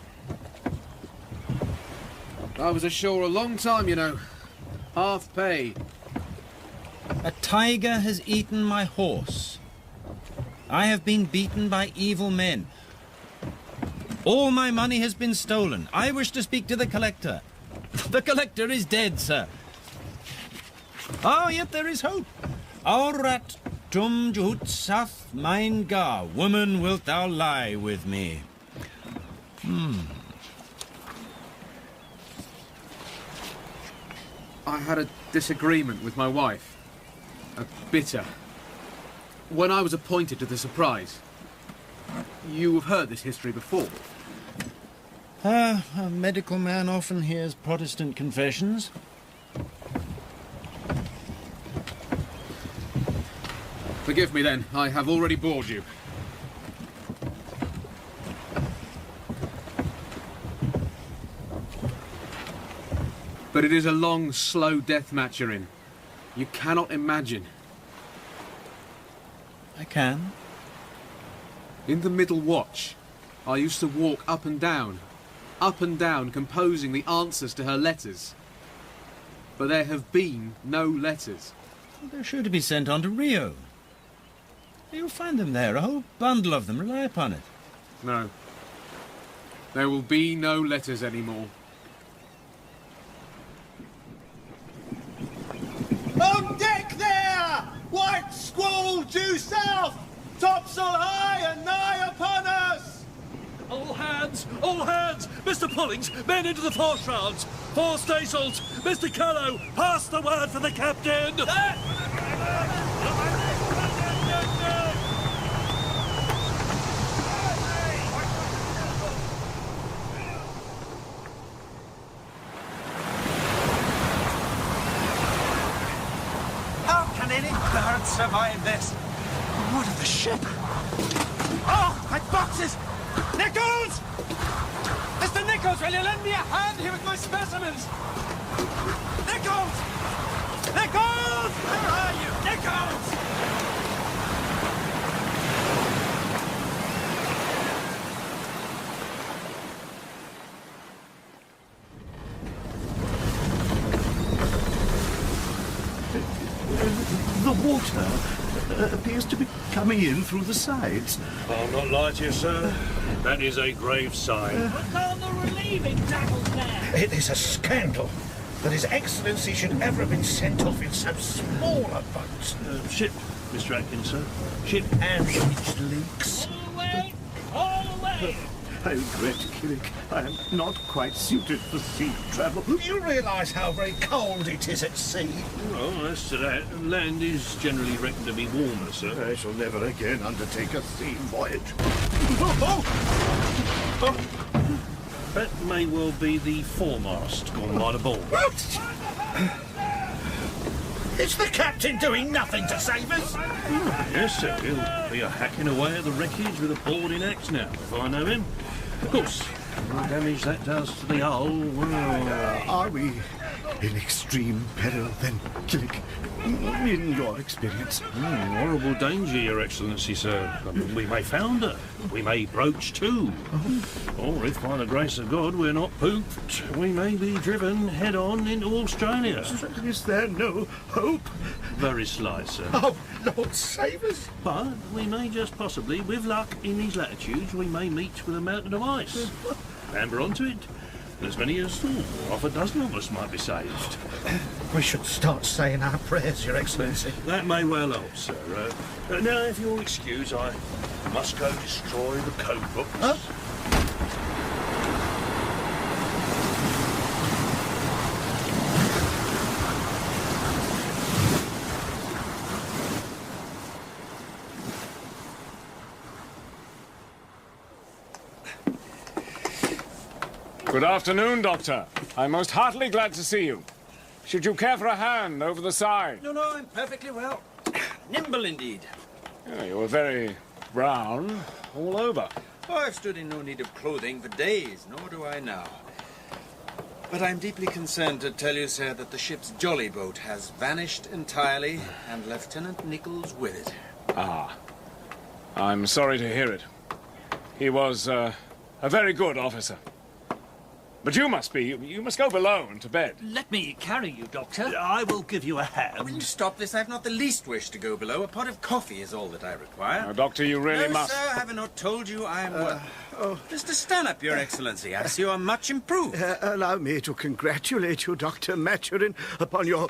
I was ashore a long time, you know. Half pay. A tiger has eaten my horse. I have been beaten by evil men. All my money has been stolen. I wish to speak to the collector. The collector is dead, sir. Oh, yet there is hope. Aurat tum juhut saf mein gar. Woman, wilt thou lie with me? I had a disagreement with my wife. A bitter. When I was appointed to the Surprise. You have heard this history before. A medical man often hears Protestant confessions. Forgive me then, I have already bored you. But it is a long, slow death, Maturin. You cannot imagine. I can. In the middle watch, I used to walk up and down, composing the answers to her letters. But there have been no letters. They're sure to be sent on to Rio. You'll find them there, a whole bundle of them, rely upon it. No. There will be no letters anymore. On deck there! White squall due south! Topsail high and nigh upon us! All hands! All hands! Mr. Pullings, men into the fore shrouds! Fore staysails! Mr. Callow, pass the word for the captain! How can any bird survive this? What of the ship? Oh, my boxes! Nichols! Mr. Nichols, will you lend me a hand here with my specimens? Nichols! Nichols! Where are you? Nichols! The water appears to be coming in through the sides. I'll not lie to you, sir. That is a grave sign. Look on the relieving tackles there! It is a scandal that His Excellency should ever have been sent off in so small a boat. Ship, Mr. Atkins, sir. Ship. And which leaks. All away! All away! I regret, Killick. I am not quite suited for sea travel. You realise how very cold it is at sea? Well, as to that, land is generally reckoned to be warmer, sir. I shall never again undertake a sea voyage. That may well be the foremast gone by the ball. Is the captain doing nothing to save us? Yes, sir. He'll be hacking away at the wreckage with a boarding axe now, if I know him. Of course, the damage that does to the hull, well... Are we in extreme peril, then, Killick? In your experience? Horrible danger, Your Excellency, sir. I mean, we may founder. We may broach to. Or if, by the grace of God, we're not pooped, we may be driven head-on into Australia. Is there no hope? Very slight, sir. Oh, Lord save us! But we may just possibly, with luck in these latitudes, we may meet with a mountain of ice. Clamber onto it. As many as half a dozen of us might be saved. We should start saying our prayers, Your Excellency. That may well help, sir. Now, if you'll excuse, I must go destroy the code books. Huh? Good afternoon, Doctor. I'm most heartily glad to see you. Should you care for a hand over the side? No, I'm perfectly well. Nimble indeed. Yeah, you were very brown all over. Oh, I've stood in no need of clothing for days, nor do I now. But I'm deeply concerned to tell you, sir, that the ship's jolly boat has vanished entirely, and Lieutenant Nichols with it. Ah. I'm sorry to hear it. He was a very good officer. But you must go below and to bed. Let me carry you, Doctor. I will give you a hand. Will you stop this? I've not the least wish to go below. A pot of coffee is all that I require. Now, Doctor, you really no, must. Sir, have I not told you I am... Mr. Stanhope, Your Excellency, I see you are much improved. Allow me to congratulate you, Dr. Maturin, upon your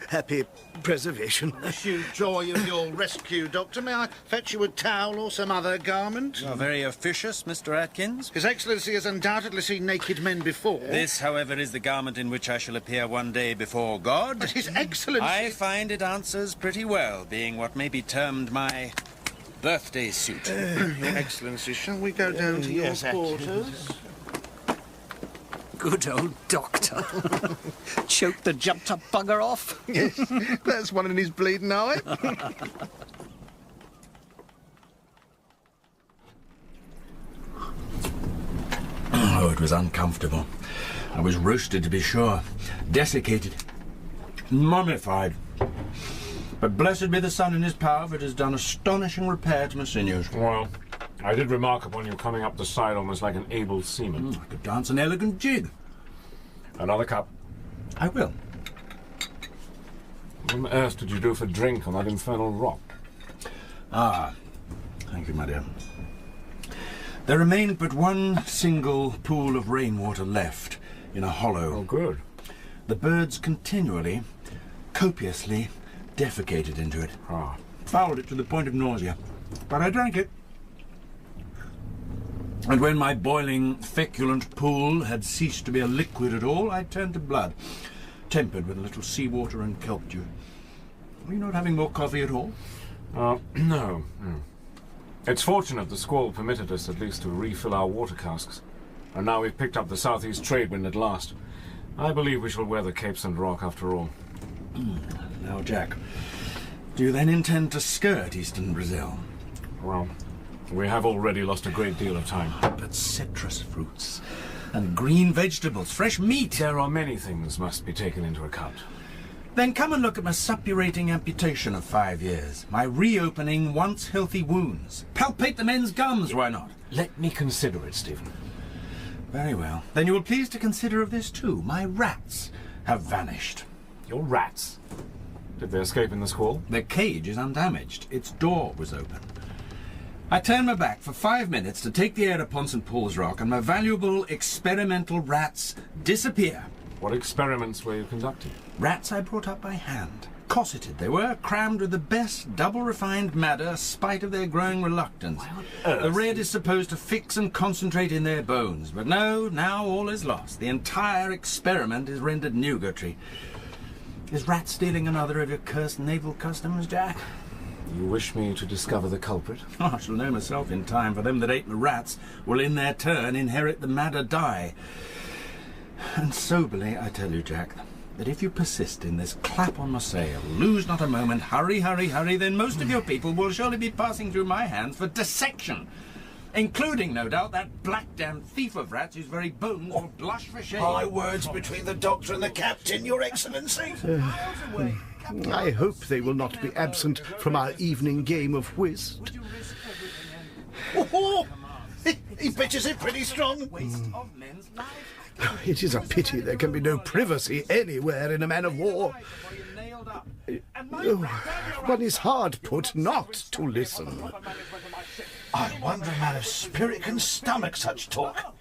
happy preservation. Wish you joy of your rescue, Doctor. May I fetch you a towel or some other garment? You are very officious, Mr. Atkins. His Excellency has undoubtedly seen naked men before. This, however, is the garment in which I shall appear one day before God. But His Excellency... I find it answers pretty well, being what may be termed my birthday suit. Your Excellency, shall we go down to your quarters? Good old Doctor. Choke the jumped-up bugger off. Yes, that's one in his bleeding eye. Oh, it was uncomfortable. I was roasted, to be sure. Desiccated. Mummified. But blessed be the sun in his power, for it has done astonishing repair to my sinews. Well, I did remark upon you coming up the side almost like an able seaman. I could dance an elegant jig. Another cup. I will. What on earth did you do for drink on that infernal rock? Ah, thank you, my dear. There remained but one single pool of rainwater left in a hollow. Oh, good. The birds continually, copiously defecated into it. Ah. Fouled it to the point of nausea. But I drank it. And when my boiling, feculent pool had ceased to be a liquid at all, I turned to blood, tempered with a little seawater and kelp juice. Are you not having more coffee at all? No. It's fortunate the squall permitted us at least to refill our water casks. And now we've picked up the southeast trade wind at last. I believe we shall weather Cape St. Roque after all. Now, Jack, do you then intend to skirt eastern Brazil? Well, we have already lost a great deal of time. But citrus fruits and green vegetables, fresh meat. There are many things must be taken into account. Then come and look at my suppurating amputation of 5 years. My reopening once healthy wounds. Palpate the men's gums, why not? Let me consider it, Stephen. Very well. Then you will please to consider of this too. My rats have vanished. Your rats? Did they escape in the squall? Their cage is undamaged. Its door was open. I turned my back for 5 minutes to take the air upon St. Paul's Rock, and my valuable experimental rats disappear. What experiments were you conducting? Rats I brought up by hand. Cosseted they were, crammed with the best double-refined madder, spite of their growing reluctance. The red is supposed to fix and concentrate in their bones, but no, now all is lost. The entire experiment is rendered nugatory. Is rat stealing another of your cursed naval customs, Jack? You wish me to discover the culprit? Oh, I shall know myself in time, for them that ate my rats will in their turn inherit the madder dye. And soberly I tell you, Jack, that if you persist in this clap on my sail, lose not a moment, hurry, hurry, hurry, then most of your people will surely be passing through my hands for dissection, including, no doubt, that black-damned thief of rats whose very bones will blush for shame. High words between the Doctor and the Captain, Your Excellency. I hope they will not be absent from our evening game of whist. Oh, he pitches it pretty strong. It is a pity there can be no privacy anywhere in a man of war. One is hard put not to listen. I wonder a man of spirit can stomach such talk.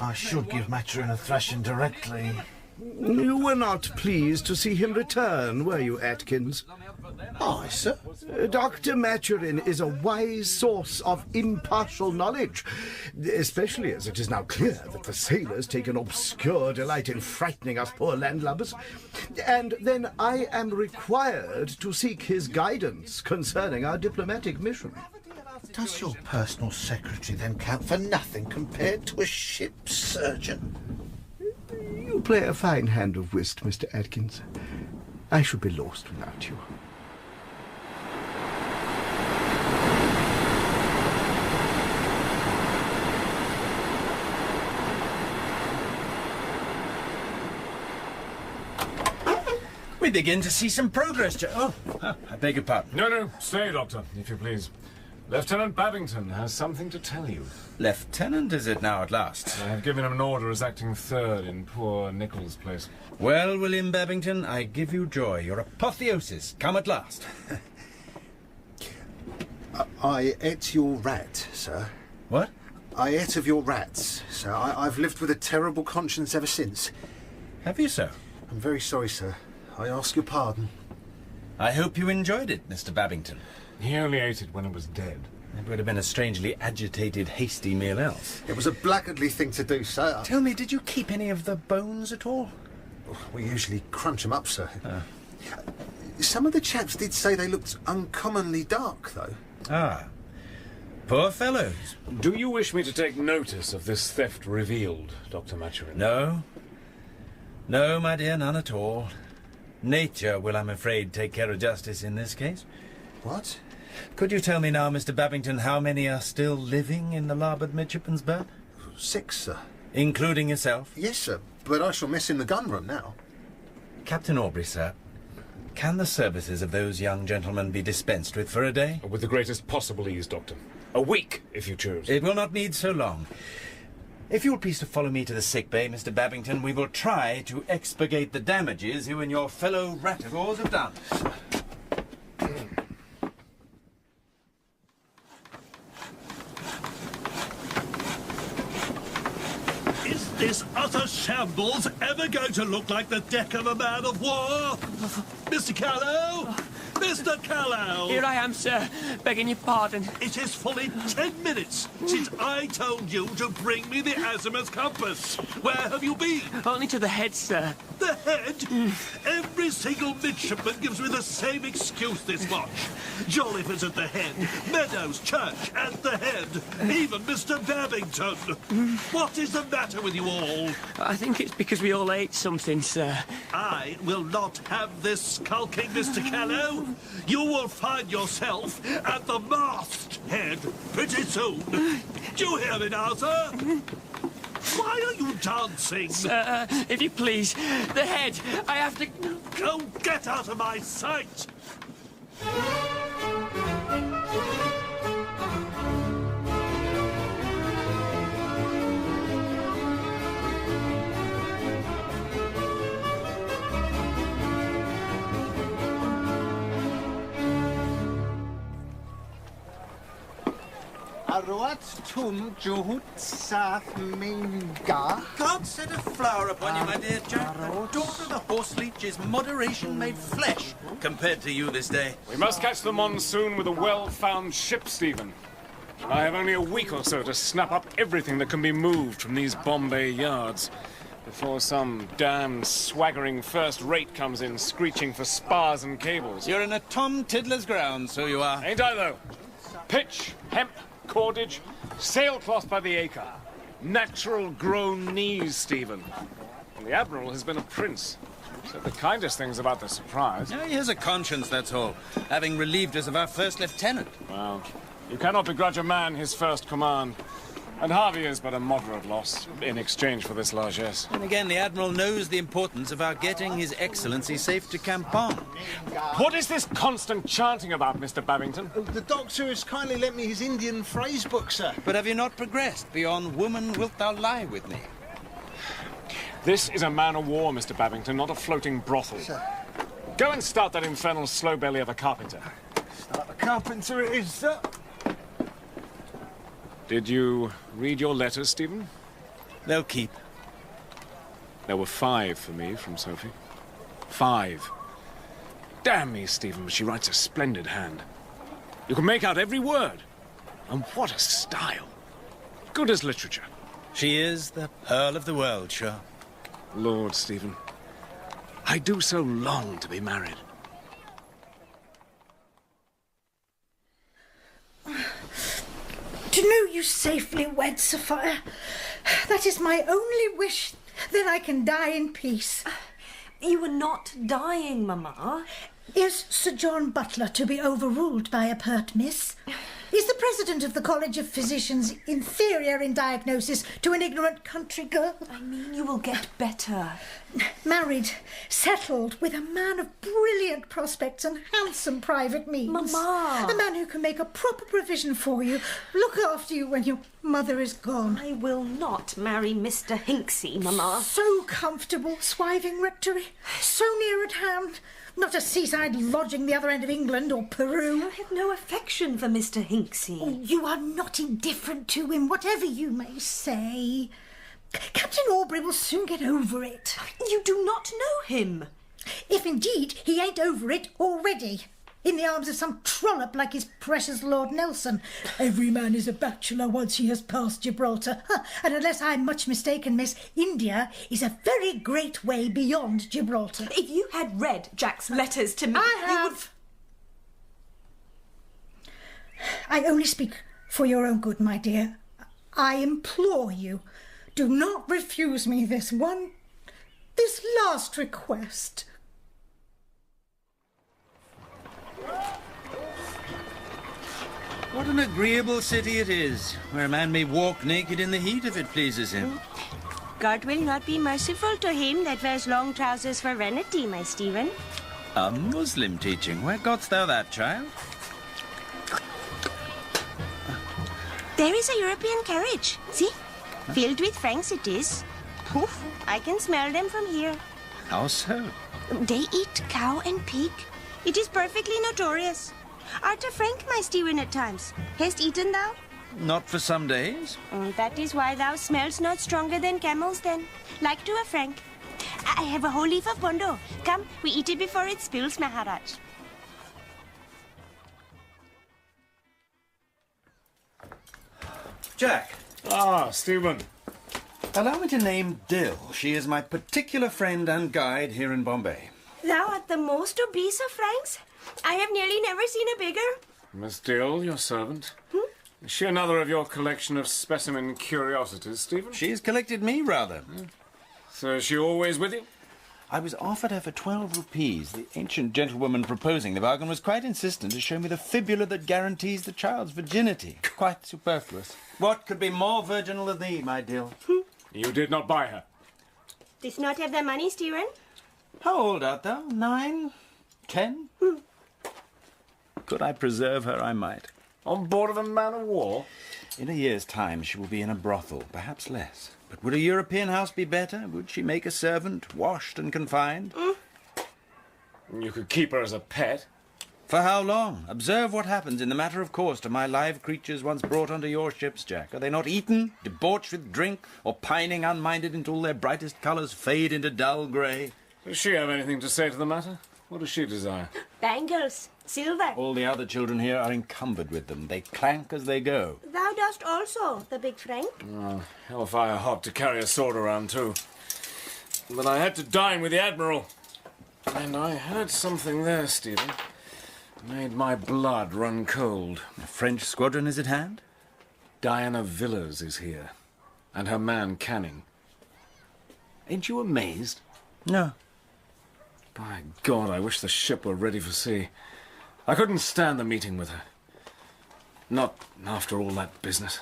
I should give Maturin a thrashing directly. You were not pleased to see him return, were you, Atkins? Aye, sir. Dr. Maturin is a wise source of impartial knowledge, especially as it is now clear that the sailors take an obscure delight in frightening us poor landlubbers. And then I am required to seek his guidance concerning our diplomatic mission. Does your personal secretary then count for nothing compared to a ship's surgeon? You play a fine hand of whist, Mr. Atkins. I should be lost without you. We begin to see some progress, Joe. Oh, I beg your pardon. No, stay, Doctor, if you please. Lieutenant Babington has something to tell you. Lieutenant, is it now at last? I have given him an order as acting third in poor Nichols' place. Well, William Babington, I give you joy. Your apotheosis come at last. I ate your rat, sir. What? I ate of your rats, sir. I've lived with a terrible conscience ever since. Have you, sir? I'm very sorry, sir. I ask your pardon. I hope you enjoyed it, Mr. Babington. He only ate it when it was dead. It would have been a strangely agitated, hasty meal else. It was a blackguardly thing to do, sir. Tell me, did you keep any of the bones at all? We usually crunch them up, sir. Some of the chaps did say they looked uncommonly dark, though. Ah. Poor fellows. Do you wish me to take notice of this theft revealed, Dr. Maturin? No. No, my dear, none at all. Nature will, I'm afraid, take care of justice in this case. What? Could you tell me now, Mr. Babington, how many are still living in the larboard midshipman's berth? 6, sir. Including yourself? Yes, sir, but I shall mess in the gun room now. Captain Aubrey, sir, can the services of those young gentlemen be dispensed with for a day? With the greatest possible ease, Doctor. A week, if you choose. It will not need so long. If you will please to follow me to the sick bay, Mr. Babington, we will try to expurgate the damages you and your fellow ratigors have done. Is this utter shambles ever going to look like the deck of a man of war? Mr. Callow! Mr. Callow! Here I am, sir, begging your pardon. It is fully 10 minutes since I told you to bring me the azimuth compass. Where have you been? Only to the head, sir. The head? Every single midshipman gives me the same excuse this watch. Jolliffers at the head, Meadows, Church at the head, even Mr. Babington. What is the matter with you all? I think it's because we all ate something, sir. I will not have this skulking, Mr. Callow. You will find yourself at the masthead pretty soon. Do you hear me now, sir? Why are you dancing? Sir, if you please, the head. I have to... Go get out of my sight! Arwat tum juhut sath minga. Can't set a flower upon you, my dear Jack. The daughter of the horse leech is moderation made flesh compared to you this day. We must catch the monsoon with a well-found ship, Stephen. I have only a week or so to snap up everything that can be moved from these Bombay yards before some damned swaggering first rate comes in screeching for spars and cables. You're in a Tom Tiddler's ground, so you are. Ain't I, though? Pitch, hemp, cordage, sailcloth by the acre. Natural grown knees, Stephen. And the Admiral has been a prince. Said the kindest things about the Surprise. Yeah, he has a conscience, that's all. Having relieved us of our first lieutenant. Well, you cannot begrudge a man his first command. And Harvey is but a moderate loss in exchange for this largesse. And again, the Admiral knows the importance of our getting His Excellency safe to Campon. What is this constant chanting about, Mr. Babington? The doctor has kindly lent me his Indian phrase book, sir. But have you not progressed beyond woman wilt thou lie with me? This is a man of war, Mr. Babington, not a floating brothel. Sir. Go and start that infernal slow belly of a carpenter. Start the carpenter it is, sir. Did you read your letters, Stephen? They'll keep. There were 5 for me from Sophie. 5. Damn me, Stephen, but she writes a splendid hand. You can make out every word. And what a style. Good as literature. She is the pearl of the world, sure. Lord, Stephen, I do so long to be married. To know you safely wed, Sophia. That is my only wish. Then I can die in peace. You were not dying, Mamma. Is Sir John Butler to be overruled by a pert miss? Is the president of the College of Physicians inferior in diagnosis to an ignorant country girl? I mean, you will get better. Married, settled, with a man of brilliant prospects and handsome private means. Mamma! A man who can make a proper provision for you, look after you when your mother is gone. I will not marry Mr. Hinksey, Mamma. So comfortable, Swiving Rectory, so near at hand. Not a seaside lodging the other end of England or Peru. I have no affection for Mr. Hinksey. Oh, you are not indifferent to him, whatever you may say. Captain Aubrey will soon get over it. You do not know him. If indeed he ain't over it already. In the arms of some trollop like his precious Lord Nelson. Every man is a bachelor once he has passed Gibraltar. And unless I'm much mistaken, Miss, India is a very great way beyond Gibraltar. If you had read Jack's letters to me... I have. I only speak for your own good, my dear. I implore you, do not refuse me this last request. What an agreeable city it is, where a man may walk naked in the heat if it pleases him. God will not be merciful to him that wears long trousers for vanity, my Stephen. A Muslim teaching. Where gotst thou that, child? There is a European carriage. See? Filled with Franks it is. Poof, I can smell them from here. How so? They eat cow and pig. It is perfectly notorious. Art a Frank, my Stephen, at times? Hast eaten thou? Not for some days. That is why thou smells not stronger than camels, then. Like to a Frank. I have a whole leaf of bondo. Come, we eat it before it spills, Maharaj. Jack. Ah, Stephen. Allow me to name Dill. She is my particular friend and guide here in Bombay. Thou art the most obese of Franks. I have nearly never seen a bigger. Miss Dill, your servant. Is she another of your collection of specimen curiosities, Stephen? She's collected me, rather. So is she always with you? I was offered her for 12 rupees. The ancient gentlewoman proposing the bargain was quite insistent to show me the fibula that guarantees the child's virginity. Quite superfluous. What could be more virginal than thee, my Dill? You did not buy her. Didst not have the money, Stephen? How old art thou? 9? 10? Could I preserve her, I might. On board of a man of war? In a year's time she will be in a brothel, perhaps less. But would a European house be better? Would she make a servant, washed and confined? You could keep her as a pet. For how long? Observe what happens in the matter of course to my live creatures once brought onto your ships, Jack. Are they not eaten, debauched with drink, or pining unminded until their brightest colours fade into dull grey? Does she have anything to say to the matter? What does she desire? Bangles, silver. All the other children here are encumbered with them. They clank as they go. Thou dost also, the big Frank. Oh, hellfire hot to carry a sword around, too. But I had to dine with the Admiral. And I heard something there, Stephen. Made my blood run cold. A French squadron is at hand? Diana Villiers is here. And her man Canning. Ain't you amazed? No. By God, I wish the ship were ready for sea. I couldn't stand the meeting with her. Not after all that business.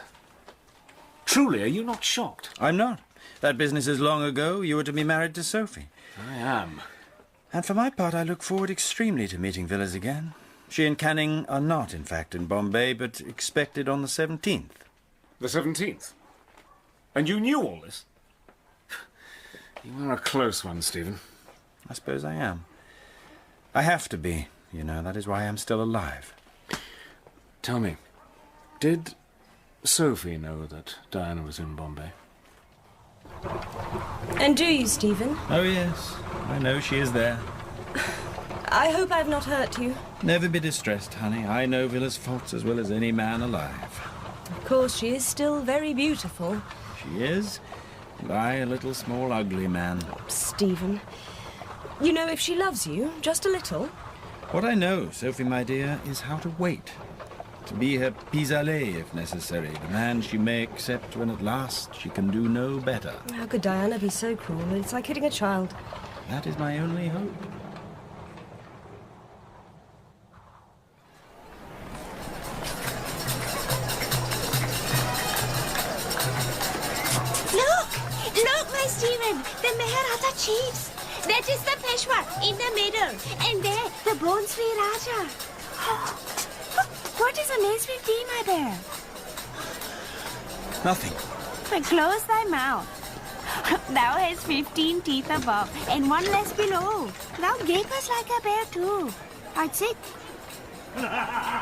Truly, are you not shocked? I'm not. That business is long ago. You were to be married to Sophie. I am. And for my part, I look forward extremely to meeting Villiers again. She and Canning are not, in fact, in Bombay, but expected on the 17th. The 17th? And you knew all this? You are a close one, Stephen. I suppose I am. I have to be, you know. That is why I'm still alive. Tell me, did Sophie know that Diana was in Bombay? And do you, Stephen? Oh, yes. I know she is there. I hope I've not hurt you. Never be distressed, honey. I know Villa's faults as well as any man alive. Of course, she is still very beautiful. She is. And I, a little, small, ugly man. Stephen, you know, if she loves you, just a little... What I know, Sophie, my dear, is how to wait. To be her pis-aller, if necessary. The man she may accept when at last she can do no better. How could Diana be so cruel? It's like hitting a child. That is my only hope. Look, my Stephen, the Maharaja chiefs. That is the Peshwa in the middle, and there, the Bronze-free Raja. What is amaze with thee, my bear? Nothing. But close thy mouth. Thou hast 15 teeth above, and 1 less below. Thou gapest like a bear, too. Art sick?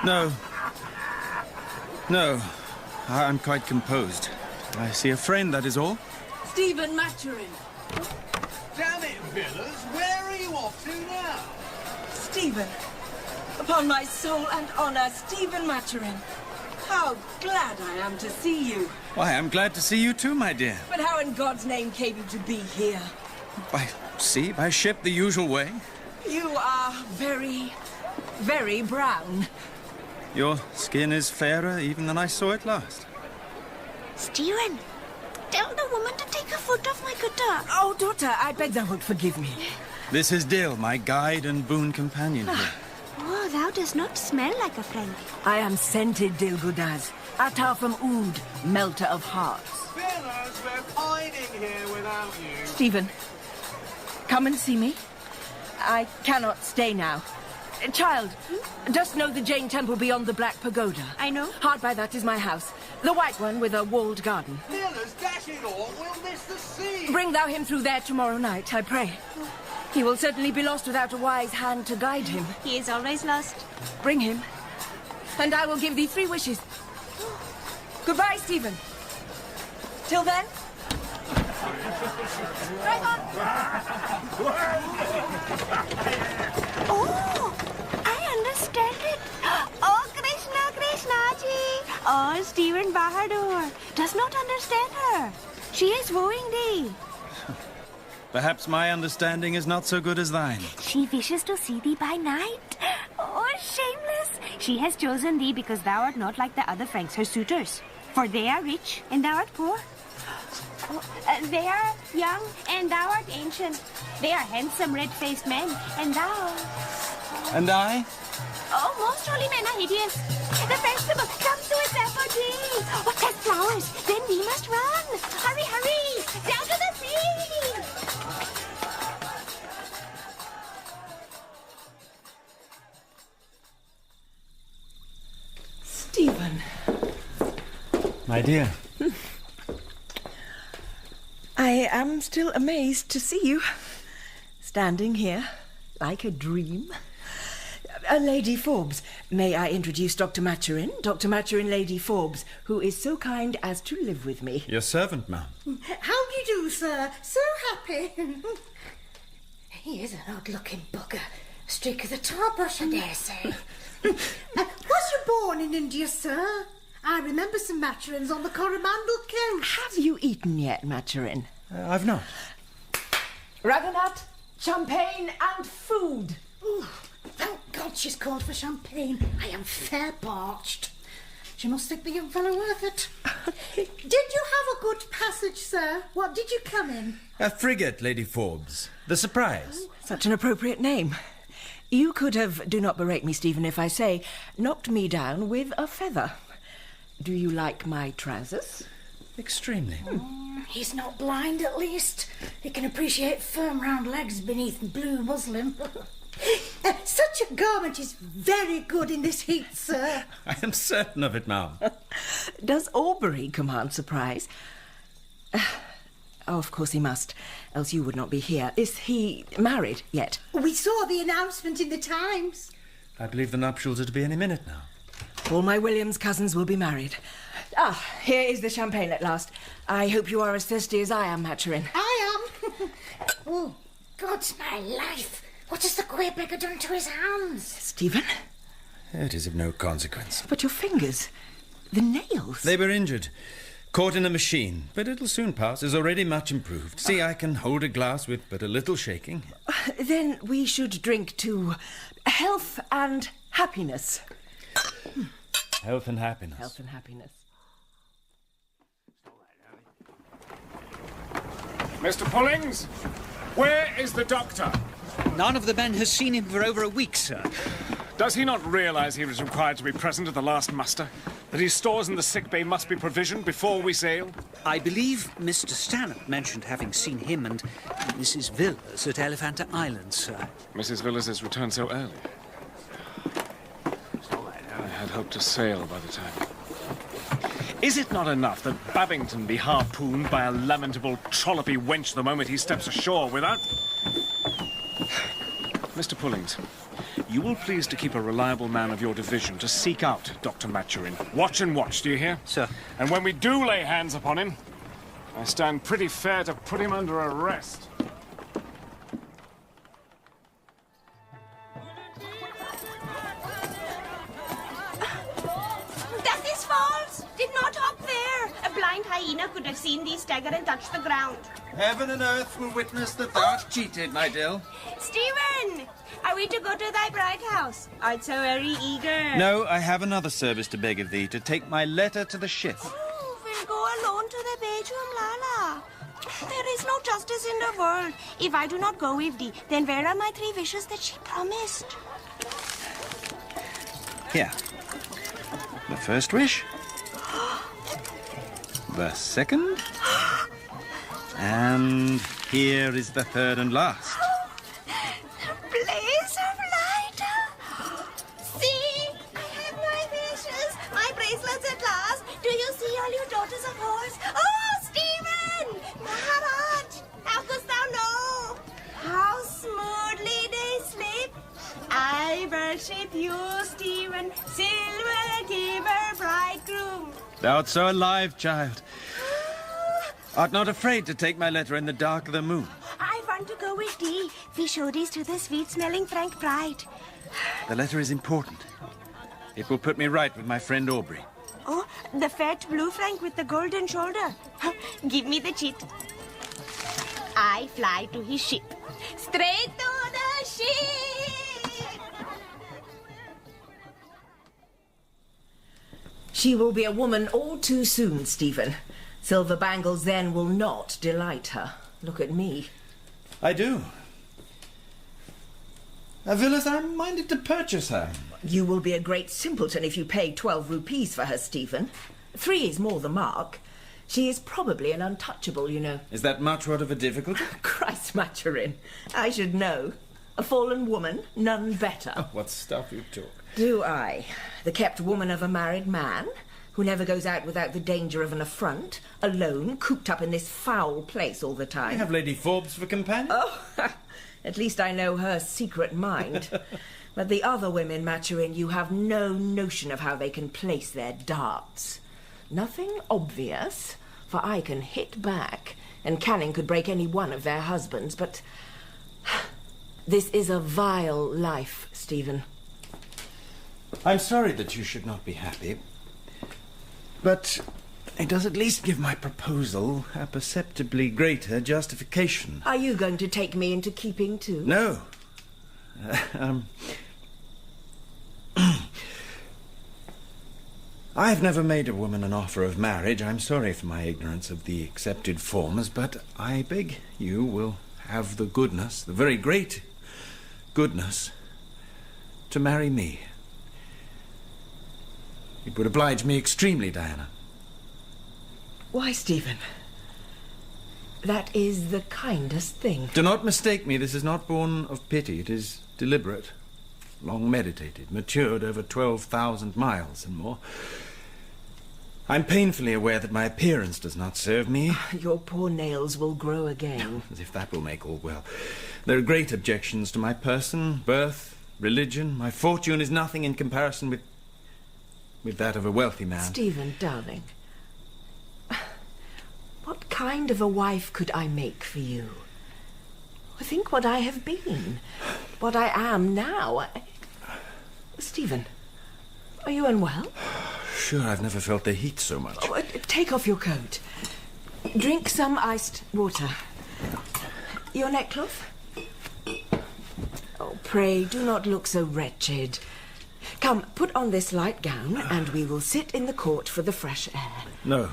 No. No. I'm quite composed. I see a friend, that is all. Stephen Maturin. Damn it, Villas, where are you off to now? Stephen. Upon my soul and honour, Stephen Maturin. How glad I am to see you. Why, I'm glad to see you too, my dear. But how in God's name came you to be here? By sea, by ship, the usual way. You are very, very brown. Your skin is fairer even than I saw it last. Stephen, tell the woman to take her foot off my guitar. Oh, daughter, I beg thou wilt forgive me. This is Dill, my guide and boon companion here. Oh, thou dost not smell like a Frank. I am scented Dilgudaz, Attar from Oud, melter of hearts. Villas, we're pining here without you. Stephen, come and see me. I cannot stay now. Child, dost know the Jain temple beyond the Black Pagoda? I know. Hard by that is my house. The white one with a walled garden. Villas, dash it all, we'll miss the sea. Bring thou him through there tomorrow night, I pray. He will certainly be lost without a wise hand to guide him. He is always lost. Bring him, and I will give thee 3 wishes. Goodbye, Stephen. Till then. Oh, I understand it. Oh, Krishna, Krishna ji. Oh, Stephen Bahadur does not understand her. She is wooing thee. Perhaps my understanding is not so good as thine. She wishes to see thee by night. Oh, shameless. She has chosen thee because thou art not like the other Franks, her suitors. For they are rich, and thou art poor. They are young, and thou art ancient. They are handsome, red-faced men, and thou... And I? Oh, most holy men are hideous. The festival comes to its apogee. Oh, there's flowers. Then we must run. Hurry, hurry. Down to the sea. Stephen. My dear. I am still amazed to see you. Standing here, like a dream. Lady Forbes, may I introduce Dr. Maturin? Dr. Maturin, Lady Forbes, who is so kind as to live with me. Your servant, ma'am. How do you do, sir? So happy. He is an odd-looking bugger. Streak of the tar brush, I dare say. Was you born in India, sir? I remember some Maturins on the Coromandel coast. Have you eaten yet, Maturin? I've not. Raghunath, champagne and food. Ooh, thank God she's called for champagne. I am fair parched. She must think the young fellow worth it. Did you have a good passage, sir? What did you come in? A frigate, Lady Forbes. The Surprise. Such an appropriate name. You could have, do not berate me, Stephen, if I say, knocked me down with a feather. Do you like my trousers? Extremely. He's not blind, at least. He can appreciate firm round legs beneath blue muslin. Such a garment is very good in this heat, sir. I am certain of it, ma'am. Does Aubrey command surprise? Oh, of course he must, else you would not be here. Is he married yet? We saw the announcement in the Times. I believe the nuptials are to be any minute now. All my Williams cousins will be married. Ah, here is the champagne at last. I hope you are as thirsty as I am, Maturin. I am. Oh, God's my life. What has the queer beggar done to his hands? Stephen? It is of no consequence. But your fingers, the nails. They were injured. Caught in a machine, but it'll soon pass. Is already much improved. See, I can hold a glass with but a little shaking. Then we should drink to health and happiness. Health and happiness. Health and happiness. Mr. Pullings, where is the doctor? None of the men has seen him for over a week, sir. Does he not realize he was required to be present at the last muster? That his stores in the sick bay must be provisioned before we sail? I believe Mr. Stanhope mentioned having seen him and Mrs. Villas at Elephanta Island, sir. Mrs. Villas has returned so early. I had hoped to sail by the time. Is it not enough that Babington be harpooned by a lamentable trollopy wench the moment he steps ashore without... Mr. Pullings, you will please to keep a reliable man of your division to seek out Dr. Maturin. Watch and watch, do you hear? Sir. And when we do lay hands upon him, I stand pretty fair to put him under arrest. Does this falls? Did not hop there. A blind hyena could have seen thee stagger and touch the ground. Heaven and earth will witness that thou art cheated, my Dill. Stephen! Are we to go to thy bride house? Art so very eager. No, I have another service to beg of thee, to take my letter to the ship. Oh, we'll go alone to the bay to Lala. There is no justice in the world. If I do not go with thee, then where are my 3 wishes that she promised? Here. The first wish. The second. And here is the third and last. Blaze of light! See! I have my wishes, my bracelets at last. Do you see all you daughters of whores? Oh, Stephen! Maharaj! How couldst thou know? How smoothly they slip. I worship you, Stephen, silver giver bridegroom. Thou art so alive, child. Art not afraid to take my letter in the dark of the moon? I want to go with thee. We show these to the sweet-smelling Frank bride. The letter is important. It will put me right with my friend Aubrey. Oh, the fat blue Frank with the golden shoulder. Give me the chit. I fly to his ship. Straight to the ship! She will be a woman all too soon, Stephen. Silver bangles then will not delight her. Look at me. I do. Villas, I'm minded to purchase her. You will be a great simpleton if you pay 12 rupees for her, Stephen. 3 is more the mark. She is probably an untouchable, you know. Is that much what of a difficulty? Christ, Maturin. I should know. A fallen woman, none better. Oh, what stuff you talk. Do I? The kept woman of a married man, who never goes out without the danger of an affront, alone, cooped up in this foul place all the time. You have Lady Forbes for companion? Oh, at least I know her secret mind. But the other women, Maturin, you have no notion of how they can place their darts. Nothing obvious, for I can hit back, and Canning could break any one of their husbands, but... This is a vile life, Stephen. I'm sorry that you should not be happy, but it does at least give my proposal a perceptibly greater justification. Are you going to take me into keeping too? No. I've never made a woman an offer of marriage. I'm sorry for my ignorance of the accepted forms, but I beg you will have the goodness, the very great goodness, to marry me. It would oblige me extremely, Diana. Why, Stephen? That is the kindest thing. Do not mistake me. This is not born of pity. It is deliberate, long meditated, matured over 12,000 miles and more. I'm painfully aware that my appearance does not serve me. Your poor nails will grow again. As if that will make all well. There are great objections to my person, birth, religion. My fortune is nothing in comparison with that of a wealthy man. Stephen, darling, what kind of a wife could I make for you? Think what I have been, what I am now. Stephen, are you unwell? Sure, I've never felt the heat so much. Oh, take off your coat. Drink some iced water. Your neckcloth? Oh, pray, do not look so wretched. Come, put on this light gown, and we will sit in the court for the fresh air. No.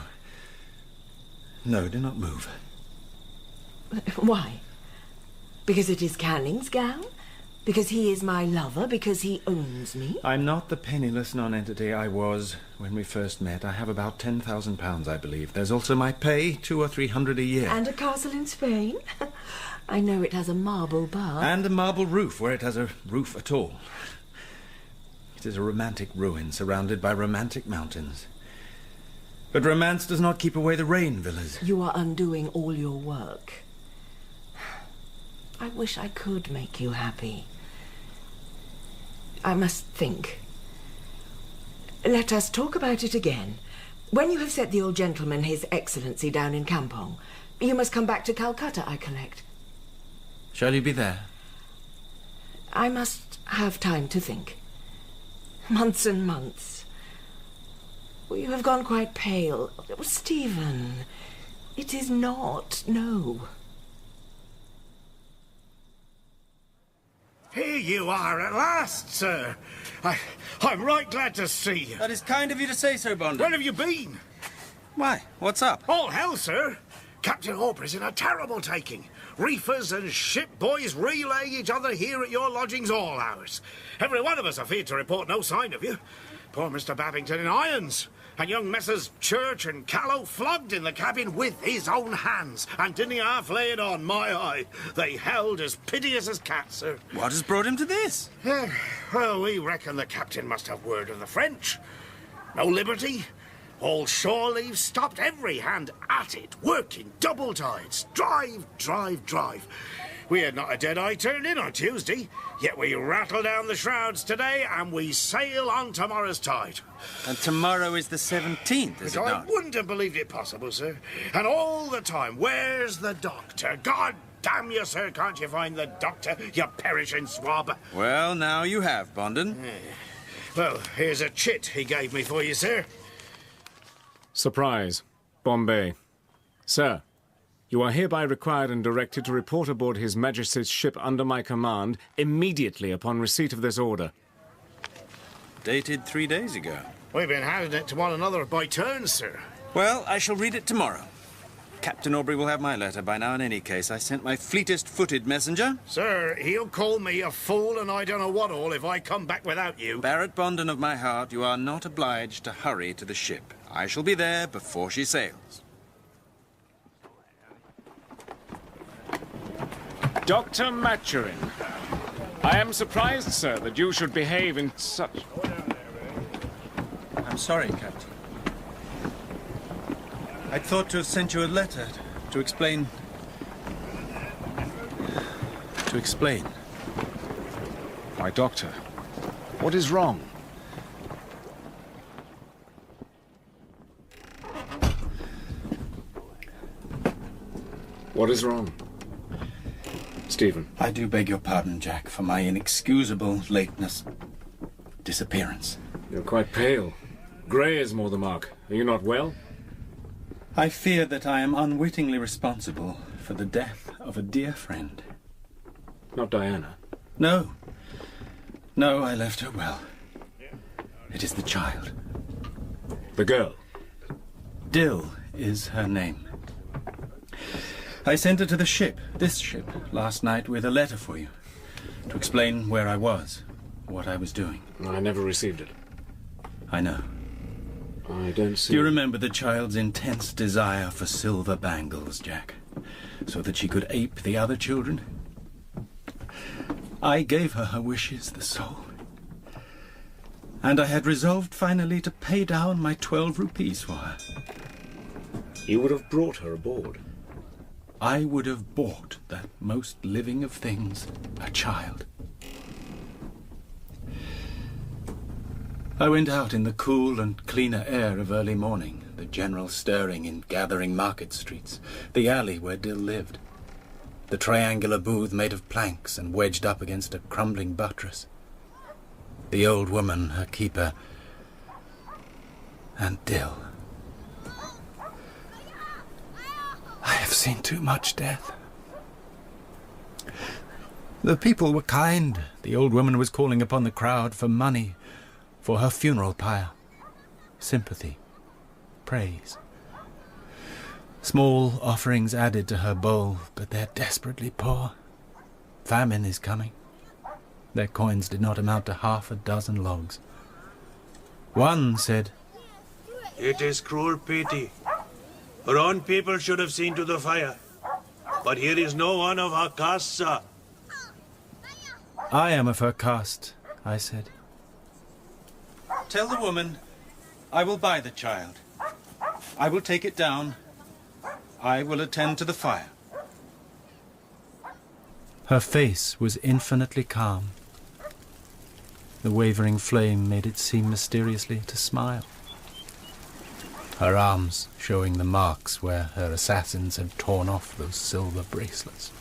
No, do not move. Why? Because it is Canning's gown? Because he is my lover? Because he owns me? I'm not the penniless nonentity I was when we first met. I have about £10,000, I believe. There's also my pay, 200 or 300 a year. And a castle in Spain? I know it has a marble bath. And a marble roof, where it has a roof at all. It is a romantic ruin surrounded by romantic mountains. But romance does not keep away the rain, Villas. You are undoing all your work. I wish I could make you happy. I must think. Let us talk about it again. When you have set the old gentleman His Excellency down in Kampong, you must come back to Calcutta, I collect. Shall you be there? I must have time to think. Months and months. Well, you have gone quite pale. Oh, Stephen, it is not, no. Here you are at last, sir. I'm right glad to see you. That is kind of you to say so, Bond. Where have you been? Why? What's up? All hell, sir. Captain Aubrey's in a terrible taking. Reefers and ship boys relay each other here at your lodgings all hours. Every one of us are feared to report no sign of you. Poor Mr. Babington in irons. And young Messrs. Church and Callow flogged in the cabin with his own hands. And didn't he half lay it on, my eye? They held as piteous as cats, sir. What has brought him to this? Well, we reckon the captain must have word of the French. No liberty. All shore leave stopped, every hand at it, working double tides. Drive, drive, drive. We had not a dead-eye turned in on Tuesday, yet we rattle down the shrouds today and we sail on tomorrow's tide. And tomorrow is the 17th, is it I not? wouldn't have believed it possible, sir. And all the time, where's the doctor? God damn you, sir, can't you find the doctor, you perishing swab? Well, now you have, Bondon. Well, here's a chit he gave me for you, sir. Surprise, Bombay. Sir, you are hereby required and directed to report aboard His Majesty's ship under my command immediately upon receipt of this order. Dated 3 days ago. We've been handing it to one another by turns, sir. Well, I shall read it tomorrow. Captain Aubrey will have my letter by now in any case. I sent my fleetest-footed messenger. Sir, he'll call me a fool and I don't know what all if I come back without you. Barrett Bondon of my heart, you are not obliged to hurry to the ship. I shall be there before she sails. Dr. Maturin, I am surprised, sir, that you should behave in such... I'm sorry, Captain. I'd thought to have sent you a letter to explain... Why, Doctor, what is wrong? What is wrong? Stephen. I do beg your pardon, Jack, for my inexcusable lateness. Disappearance. You're quite pale. Grey is more the mark. Are you not well? I fear that I am unwittingly responsible for the death of a dear friend. Not Diana? No. No, I left her well. It is the child. The girl? Dill is her name. I sent her to the ship, this ship, last night with a letter for you, to explain where I was, what I was doing. I never received it. I know. I don't see... Do you remember the child's intense desire for silver bangles, Jack, so that she could ape the other children? I gave her her wishes, the soul. And I had resolved finally to pay down my 12 rupees for her. You would have brought her aboard? I would have bought that most living of things, a child. I went out in the cool and cleaner air of early morning, the general stirring in gathering market streets, the alley where Dill lived, the triangular booth made of planks and wedged up against a crumbling buttress, the old woman, her keeper, and Dill. I have seen too much death. The people were kind. The old woman was calling upon the crowd for money, for her funeral pyre. Sympathy, praise. Small offerings added to her bowl, but they're desperately poor. Famine is coming. Their coins did not amount to 6 logs. One said, It is cruel pity. Our own people should have seen to the fire. But here is no one of our caste, sir. I am of her caste, I said. Tell the woman I will buy the child. I will take it down. I will attend to the fire. Her face was infinitely calm. The wavering flame made it seem mysteriously to smile. Her arms showing the marks where her assassins had torn off those silver bracelets.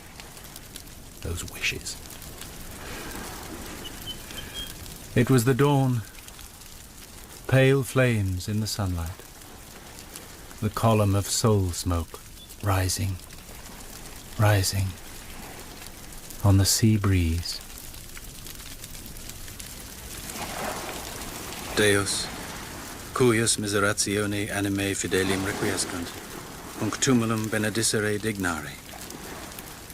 Those wishes. It was the dawn. Pale flames in the sunlight. The column of soul smoke rising, rising on the sea breeze. Deus, cuius miseratione anime fidelium requiescant, hunc tumulum benedicere dignare,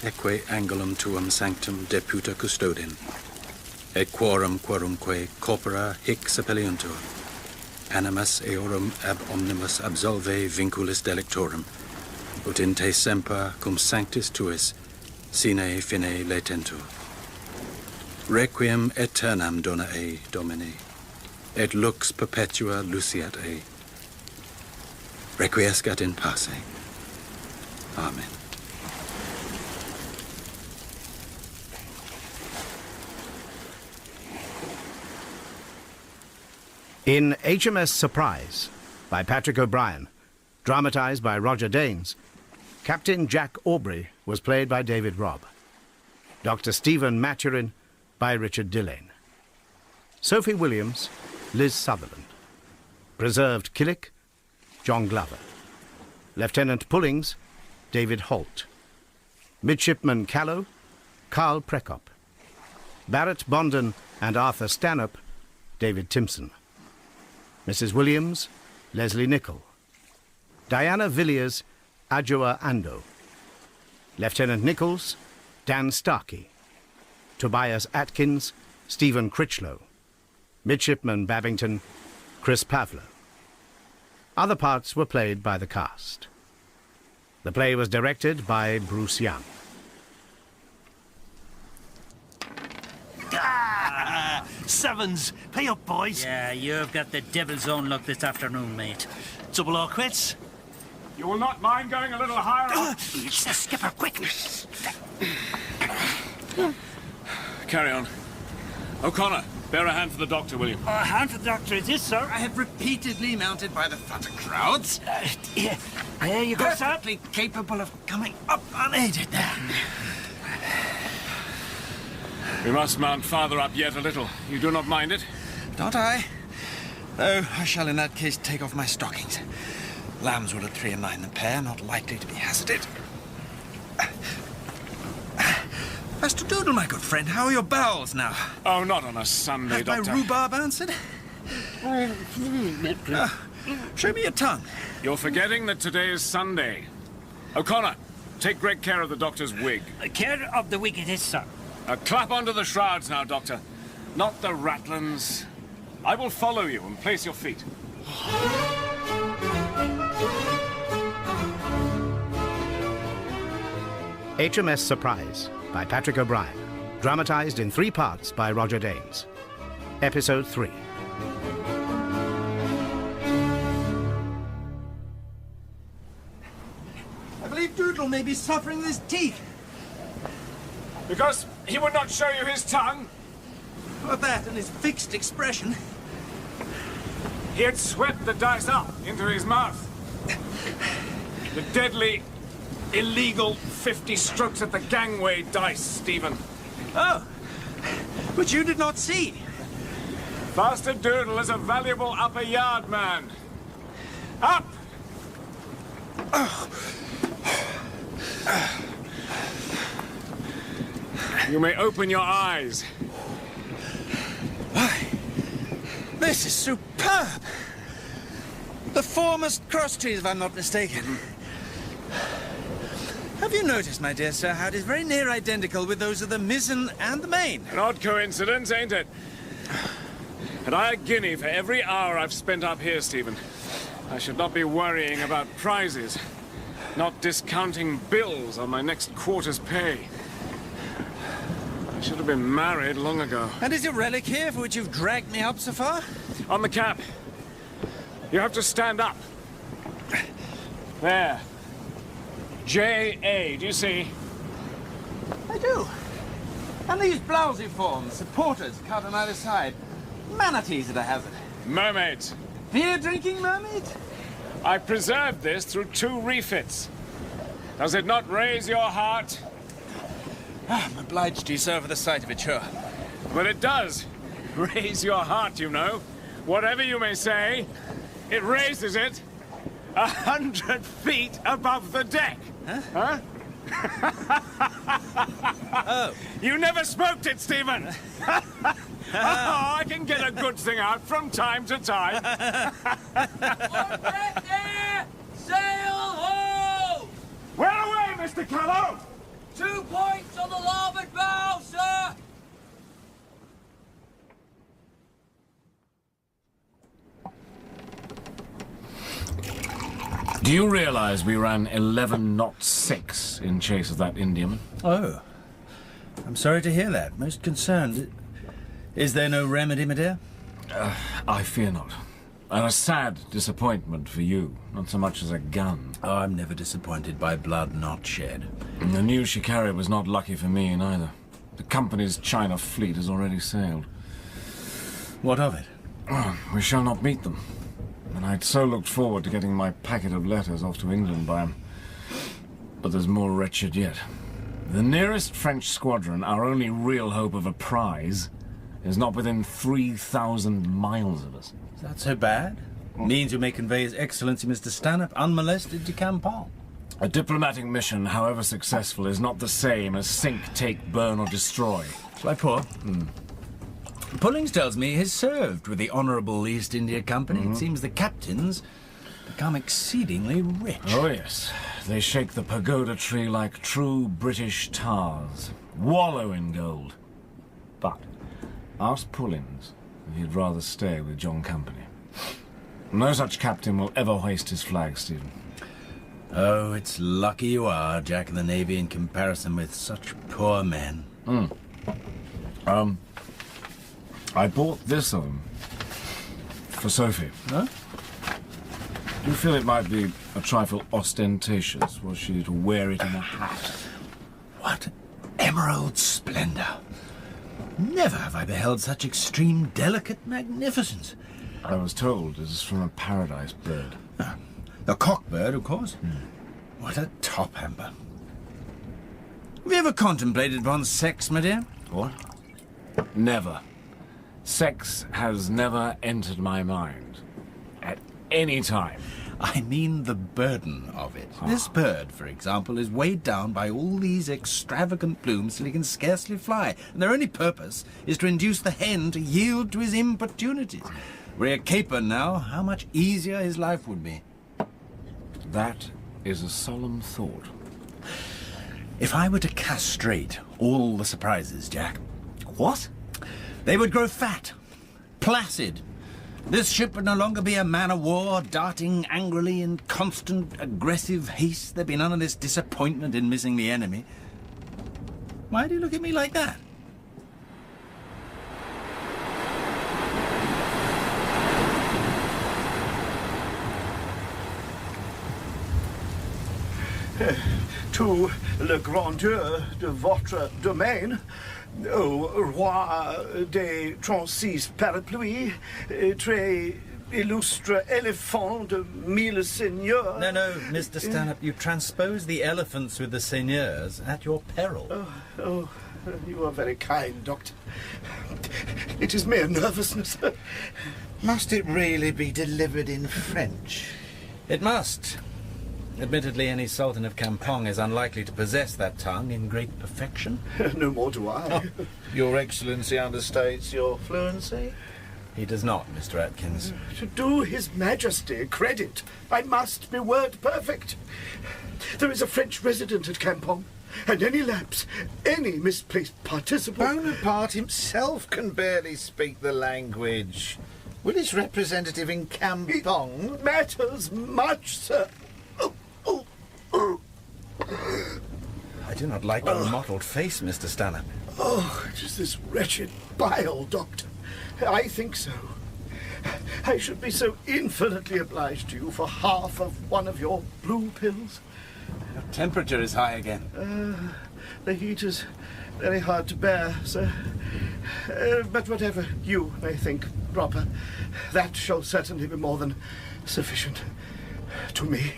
eque angulum tuum sanctum deputa custodin, et quorum quorumque corpora hic sepeliuntur, animas eorum ab omnibus absolve vinculis delictorum, ut in te semper cum sanctis tuis sine fine latentur. Requiem aeternam dona ei, Domine, et lux perpetua luciat ei. Requiescat in pace. Amen. In HMS Surprise, by Patrick O'Brien, dramatized by Roger Danes, Captain Jack Aubrey was played by David Robb. Dr. Stephen Maturin by Richard Dillane. Sophie Williams, Liz Sutherland. Preserved Killick, John Glover. Lieutenant Pullings, David Holt. Midshipman Callow, Carl Prekop. Barrett Bondon and Arthur Stanhope, David Timpson. Mrs. Williams, Leslie Nichol. Diana Villiers, Adjoa Ando. Lieutenant Nichols, Dan Starkey. Tobias Atkins, Stephen Critchlow. Midshipman Babington, Chris Pavlo. Other parts were played by the cast. The play was directed by Bruce Young. Sevens, pay up, boys. Yeah, you've got the devil's own luck this afternoon, mate. Double or quits? You will not mind going a little higher up? It's the skipper, quick! Carry on. O'Connor, bear a hand for the doctor, will you? A hand for the doctor, it is, sir. I have repeatedly mounted by the fodder crowds. There you go, sir. Perfectly capable of coming up unaided there. We must mount farther up yet a little. You do not mind it? Not I. Though I shall in that case take off my stockings. Lambs were at 3 and 9 the pair, not likely to be hazarded. Master Doodle, my good friend, how are your bowels now? Oh, not on a Sunday, Have Doctor. my rhubarb answered? Show me your tongue. You're forgetting that today is Sunday. O'Connor, take great care of the doctor's wig. Care of the wig it is, sir. Clap onto the shrouds now, Doctor. Not the ratlins. I will follow you and place your feet. HMS Surprise by Patrick O'Brien, dramatized in 3 parts by Roger Danes. Episode 3. I believe Doodle may be suffering with his teeth. Because he would not show you his tongue? What that and his fixed expression? He had swept the dice up into his mouth. The deadly, illegal 50 strokes at the gangway dice, Stephen. Oh, but you did not see. Master Doodle is a valuable upper yard man. Up! You may open your eyes. Why, This is superb. The foremost cross trees, if I'm not mistaken. Have you noticed, my dear sir, how it is very near identical with those of the mizzen and the main? An odd coincidence, ain't it? And I a guinea for every hour I've spent up here, Stephen. I should not be worrying about prizes, not discounting bills on my next quarter's pay. I should have been married long ago. And is your relic here for which you've dragged me up so far? On the cap. You have to stand up. There. J.A., do you see? I do. And these blousy forms, supporters cut on either side. Manatees at a hazard. Mermaids. Beer-drinking mermaids? I preserved this through 2 refits. Does it not raise your heart? I'm obliged to you, sir, for the sight of it, sure. But it does. Raise your heart, you know. Whatever you may say, it raises it 100 feet above the deck. Huh? Oh. You never smoked it, Stephen. Oh, I can get a good thing out from time to time. Sail ho! Where away, Mr. Callow? 2 points on the larboard bow, sir! Do you realize we ran 11 knot 6 in chase of that Indiaman? Oh. I'm sorry to hear that. Most concerned. Is there no remedy, my dear? I fear not. And a sad disappointment for you, not so much as a gun. Oh, I'm never disappointed by blood not shed. And the news she carried was not lucky for me, neither. The company's China fleet has already sailed. What of it? We shall not meet them. And I'd so looked forward to getting my packet of letters off to England by 'em. But there's more wretched yet. The nearest French squadron, our only real hope of a prize, is not within 3,000 miles of us. Is that so bad? Means you may convey His Excellency Mr. Stanhope unmolested to Campon. A diplomatic mission, however successful, is not the same as sink, take, burn, or destroy. Shall I pour? Pullings tells me he's served with the Honourable East India Company. It seems the captains become exceedingly rich. Oh, yes. They shake the pagoda tree like true British tars. Wallow in gold. But ask Pullings if he'd rather stay with John Company. No such captain will ever hoist his flag, Stephen. Oh, it's lucky you are, Jack of the Navy, in comparison with such poor men. I bought this of him for Sophie. Huh? Do you feel it might be a trifle ostentatious? Was she to wear it in a hat? What emerald splendour! Never have I beheld such extreme, delicate magnificence. I was told it is from a paradise bird. The cockbird, of course. What a top hamper. Have you ever contemplated upon sex, my dear? What? Never. Sex has never entered my mind. At any time. I mean the burden of it. This bird, for example, is weighed down by all these extravagant plumes till he can scarcely fly, and their only purpose is to induce the hen to yield to his importunities. Were he a caper now, how much easier his life would be. That is a solemn thought. If I were to castrate all the surprises, Jack, what? They would grow fat, placid. This ship would no longer be a man of war, darting angrily in constant, aggressive haste. There'd be none of this disappointment in missing the enemy. Why do you look at me like that? To le grandeur de votre domaine, au roi des 36 parapluies, très illustre éléphant de 1000 seigneurs. No, Mr. Stanhope, you transpose the elephants with the seigneurs at your peril. Oh, you are very kind, Doctor. It is mere nervousness. Must it really be delivered in French? It must. Admittedly, any Sultan of Campong is unlikely to possess that tongue in great perfection. No more do I. Your Excellency understates your fluency? He does not, Mr. Atkins. To do His Majesty credit, I must be word perfect. There is a French resident at Campong, and any lapse, any misplaced participle... Bonaparte himself can barely speak the language. Will his representative in Campong... It matters much, sir. I do not like your mottled face, Mr. Stanhope. Oh, it is this wretched bile, Doctor. I think so. I should be so infinitely obliged to you for half of one of your blue pills. Your temperature is high again. The heat is very hard to bear, sir. But whatever you may think proper, that shall certainly be more than sufficient to me.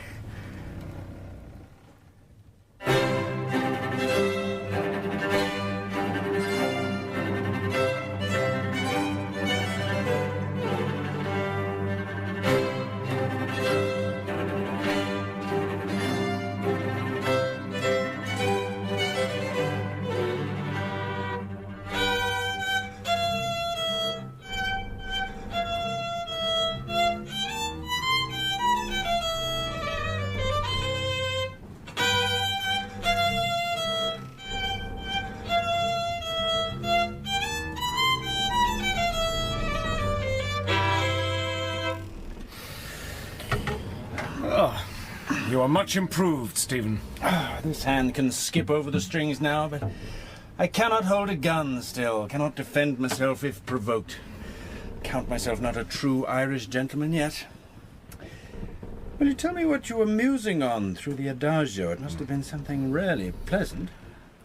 You are much improved, Stephen. This hand can skip over the strings now, but I cannot hold a gun still, cannot defend myself if provoked. Count myself not a true Irish gentleman yet. Will you tell me what you were musing on through the adagio? It must have been something really pleasant.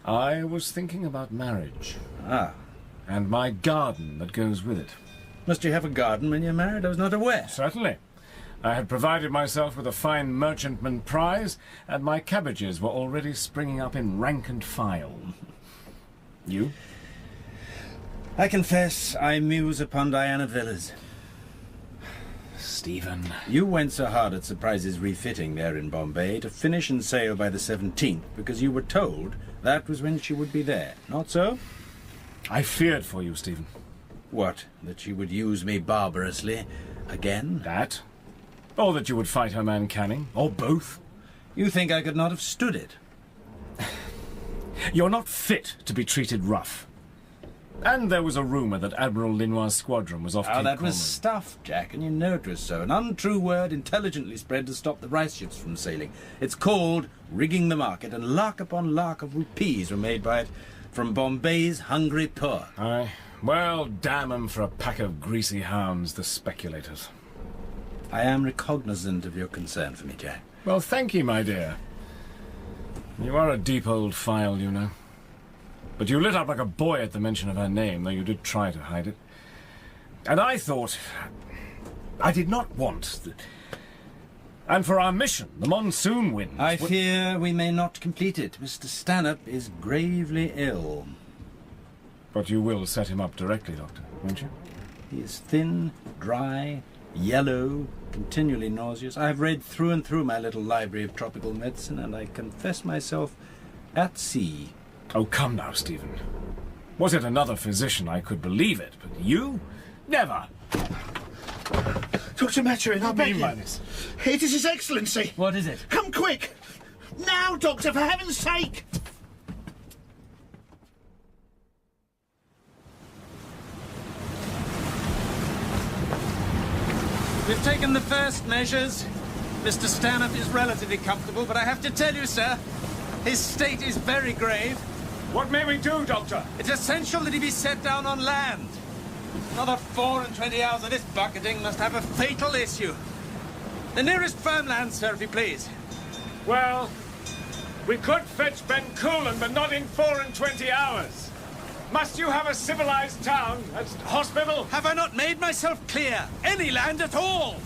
I was thinking about marriage. Ah. And my garden that goes with it. Must you have a garden when you're married? I was not aware. Certainly. I had provided myself with a fine merchantman prize, and my cabbages were already springing up in rank and file. You? I confess I muse upon Diana Villas. Stephen. You went so hard at Surprise's refitting there in Bombay to finish and sail by the 17th because you were told that was when she would be there. Not so? I feared for you, Stephen. What? That she would use me barbarously again? That? Or that you would fight her man Canning? Or both? You think I could not have stood it? You're not fit to be treated rough. And there was a rumour that Admiral Linois' squadron was off Cape that was Cormorant. stuff, Jack, and you know it was so. An untrue word intelligently spread to stop the rice ships from sailing. It's called rigging the market, and lark upon lark of rupees were made by it from Bombay's hungry poor. Aye. Well, damn 'em for a pack of greasy hounds, the speculators. I am recognizant of your concern for me, Jack. Well, thank you, my dear. You are a deep old file, you know. But you lit up like a boy at the mention of her name, though you did try to hide it. And I thought... I did not want... And for our mission, the monsoon winds... I fear we may not complete it. Mr. Stanhope is gravely ill. But you will set him up directly, Doctor, won't you? He is thin, dry, yellow, continually nauseous. I have read through and through my little library of tropical medicine, and I confess myself at sea. Oh, come now, Stephen. Was it another physician, I could believe it, but you? Never! Dr. Maturin, I beg you. By this? It is His Excellency. What is it? Come quick! Now, Doctor, for heaven's sake! We've taken the first measures. Mr. Stanhope is relatively comfortable, but I have to tell you, sir, his state is very grave. What may we do, Doctor? It's essential that he be set down on land. Another 24 hours of this bucketing must have a fatal issue. The nearest firm land, sir, if you please. Well, we could fetch Ben Coolan, but not in 24 hours. Must you have a civilized town, a hospital? Have I not made myself clear? Any land at all!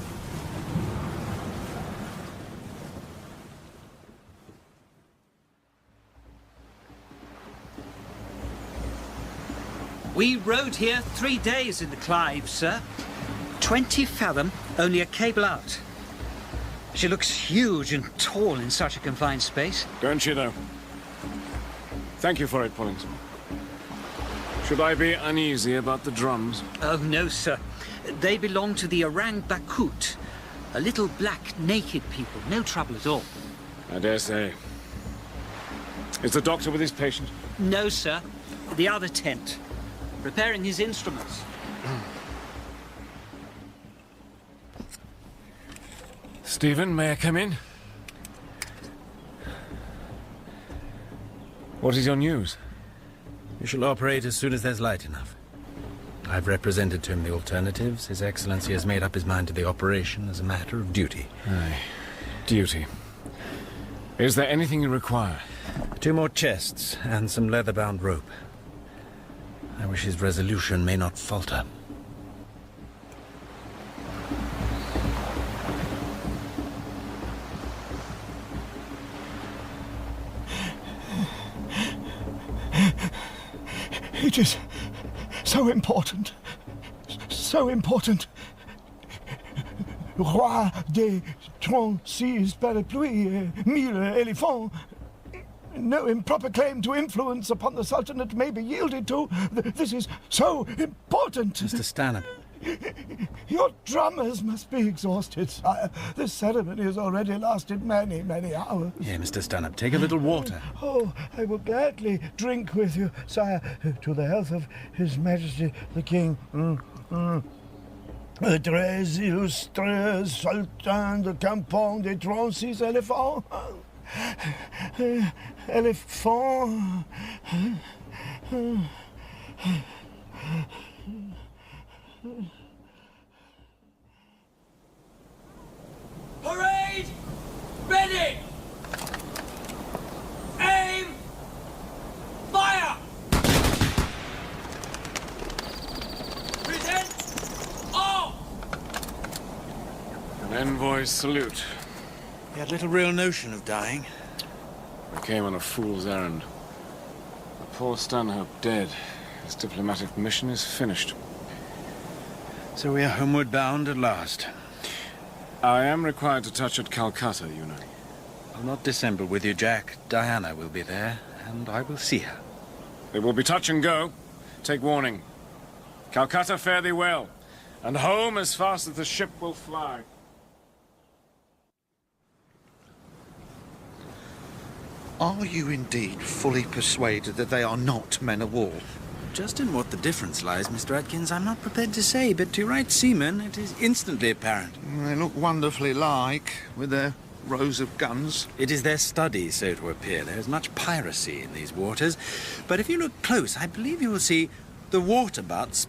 We rode here 3 days in the Clive, sir. 20 fathom, only a cable out. She looks huge and tall in such a confined space. Don't she, though? Thank you for it, Pullington. Should I be uneasy about the drums? Oh, no, sir. They belong to the Orang Bakut, a little black, naked people. No trouble at all. I dare say. Is the doctor with his patient? No, sir. The other tent. Repairing his instruments. Stephen, may I come in? What is your news? You shall operate as soon as there's light enough. I've represented to him the alternatives. His Excellency has made up his mind to the operation as a matter of duty. Aye. Duty. Is there anything you require? 2 more chests and some leather-bound rope. I wish his resolution may not falter. It is so important. So important. Roi des 36 parapluies, 1000 éléphants. No improper claim to influence upon the Sultanate may be yielded to. This is so important. Mr. Stanhope. Your drummers must be exhausted, sire. This ceremony has already lasted many, many hours. Yeah, Mr. Stanhope, take a little water. Oh, I will gladly drink with you, sire, to the health of His Majesty the King. Très illustre Sultan de Campong des 36 éléphants. Éléphants. Parade! Ready! Aim! Fire! Present! All! An envoy's salute. He had little real notion of dying. I came on a fool's errand. The poor Stanhope dead. His diplomatic mission is finished. So we are homeward bound at last. I am required to touch at Calcutta, you know. I'll not dissemble with you, Jack. Diana will be there, and I will see her. It will be touch and go. Take warning. Calcutta, fare thee well, and home as fast as the ship will fly. Are you indeed fully persuaded that they are not men of war? Just in what the difference lies, Mr. Atkins, I'm not prepared to say, but to right seamen, it is instantly apparent. They look wonderfully like, with their rows of guns. It is their study, so to appear. There is much piracy in these waters. But if you look close, I believe you will see the water butts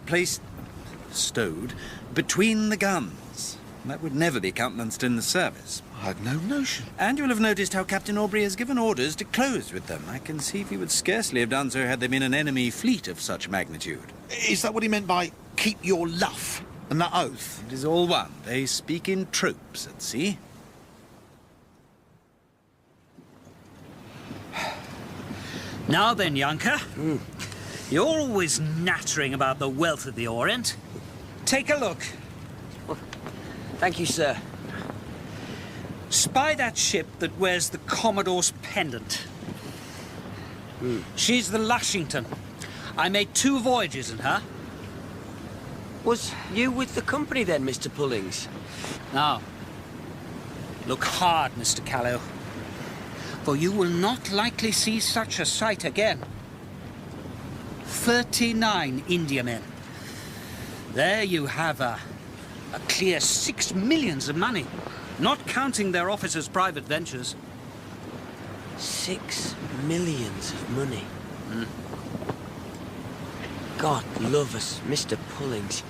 stowed, between the guns. That would never be countenanced in the service. I had no notion. And you will have noticed how Captain Aubrey has given orders to close with them. I conceive he would scarcely have done so had there been an enemy fleet of such magnitude. Is that what he meant by keep your luff and that oath? It is all one. They speak in tropes at sea. Now then, Yanka. You're always nattering about the wealth of the Orient. Take a look. Thank you, sir. Spy that ship that wears the Commodore's pendant. She's the Lushington. I made 2 voyages in her. Was you with the company then, Mr. Pullings? Now, look hard, Mr. Callow, for you will not likely see such a sight again. 39 Indiamen. There you have a clear 6 millions of money, not counting their officers' private ventures. 6 millions of money. God love us, Mr. Pullings.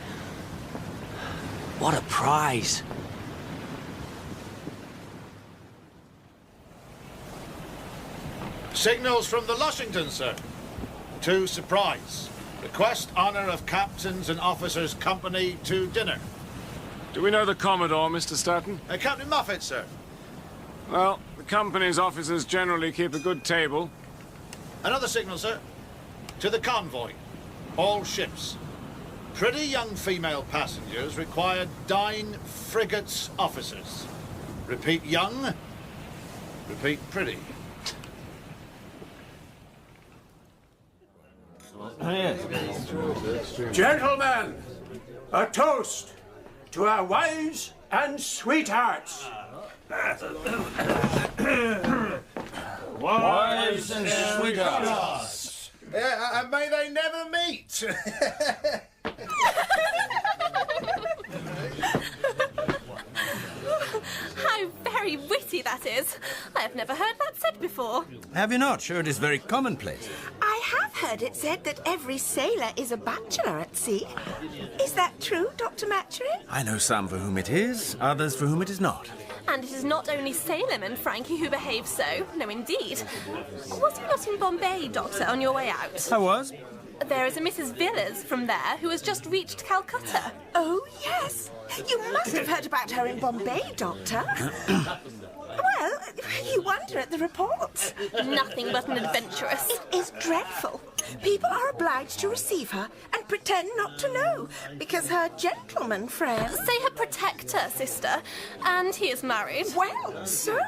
What a prize. Signals from the Lushington, sir. To Surprise. Request honour of captains and officers' company to dinner. Do we know the Commodore, Mr. Staton? Captain Moffat, sir. Well, the company's officers generally keep a good table. Another signal, sir. To the convoy. All ships. Pretty young female passengers require Dine frigates officers. Repeat young. Repeat pretty. Gentlemen, a toast to our wives and sweethearts. Wives and sweethearts. Yeah, and may they never meet. How very witty that is. I have never heard that said before. Have you not? Sure, it is very commonplace. I have heard it said that every sailor is a bachelor at sea. Is that true, Dr. Maturin? I know some for whom it is, others for whom it is not. And it is not only sailormen, Frankie, who behave so. No, indeed. Was you not in Bombay, Doctor, on your way out? I was. There is a Mrs. Villas from there who has just reached Calcutta. Oh, yes. You must have heard about her in Bombay, Doctor. Well, you wonder at the reports. Nothing but an adventuress. It is dreadful. People are obliged to receive her and pretend not to know, because her gentleman friend... Say her protector, sister. And he is married. Well, so...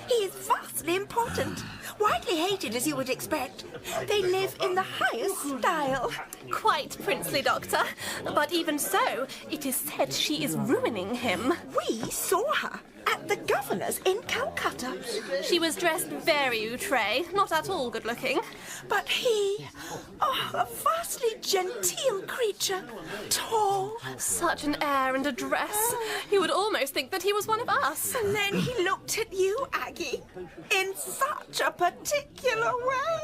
He is vastly important. Widely hated, as you would expect. They live in the highest style. Quite princely, Doctor. But even so, it is said she is ruining him. We saw her at the governor's in Calcutta. She was dressed very outre, not at all good-looking. But he... Oh, a vastly genteel creature. Tall. Such an air and address. You would almost think that he was one of us. And then he looked at you, Aggie, in such a particular way.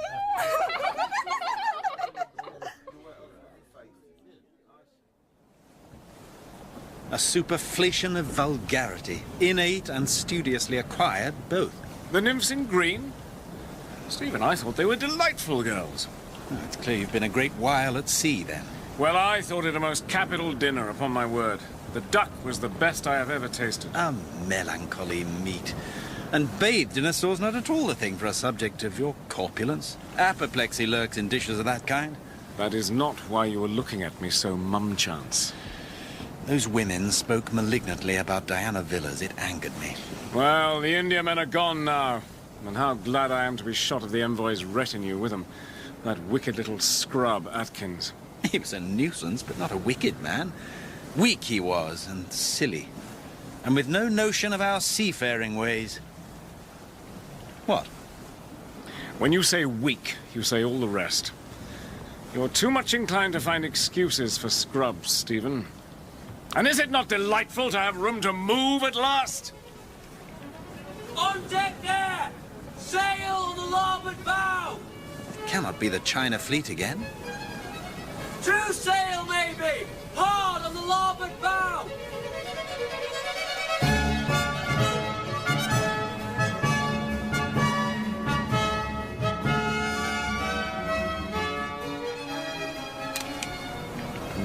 A superflation of vulgarity, innate and studiously acquired, both. The nymphs in green? Stephen, I thought they were delightful girls. Oh, it's clear you've been a great while at sea, then. Well, I thought it a most capital dinner, upon my word. The duck was the best I have ever tasted. A melancholy meat. And bathed in a sauce not at all the thing for a subject of your corpulence. Apoplexy lurks in dishes of that kind. That is not why you were looking at me so mum-chance. Those women spoke malignantly about Diana Villas. It angered me. Well, the Indiamen are gone now. And how glad I am to be shot of the envoy's retinue with them. That wicked little scrub, Atkins. He was a nuisance, but not a wicked man. Weak he was, and silly. And with no notion of our seafaring ways. What? When you say weak, you say all the rest. You're too much inclined to find excuses for scrubs, Stephen. And is it not delightful to have room to move at last? On deck there! Sail on the larboard bow! It cannot be the China fleet again. True sail, maybe! Hard on the larboard bow!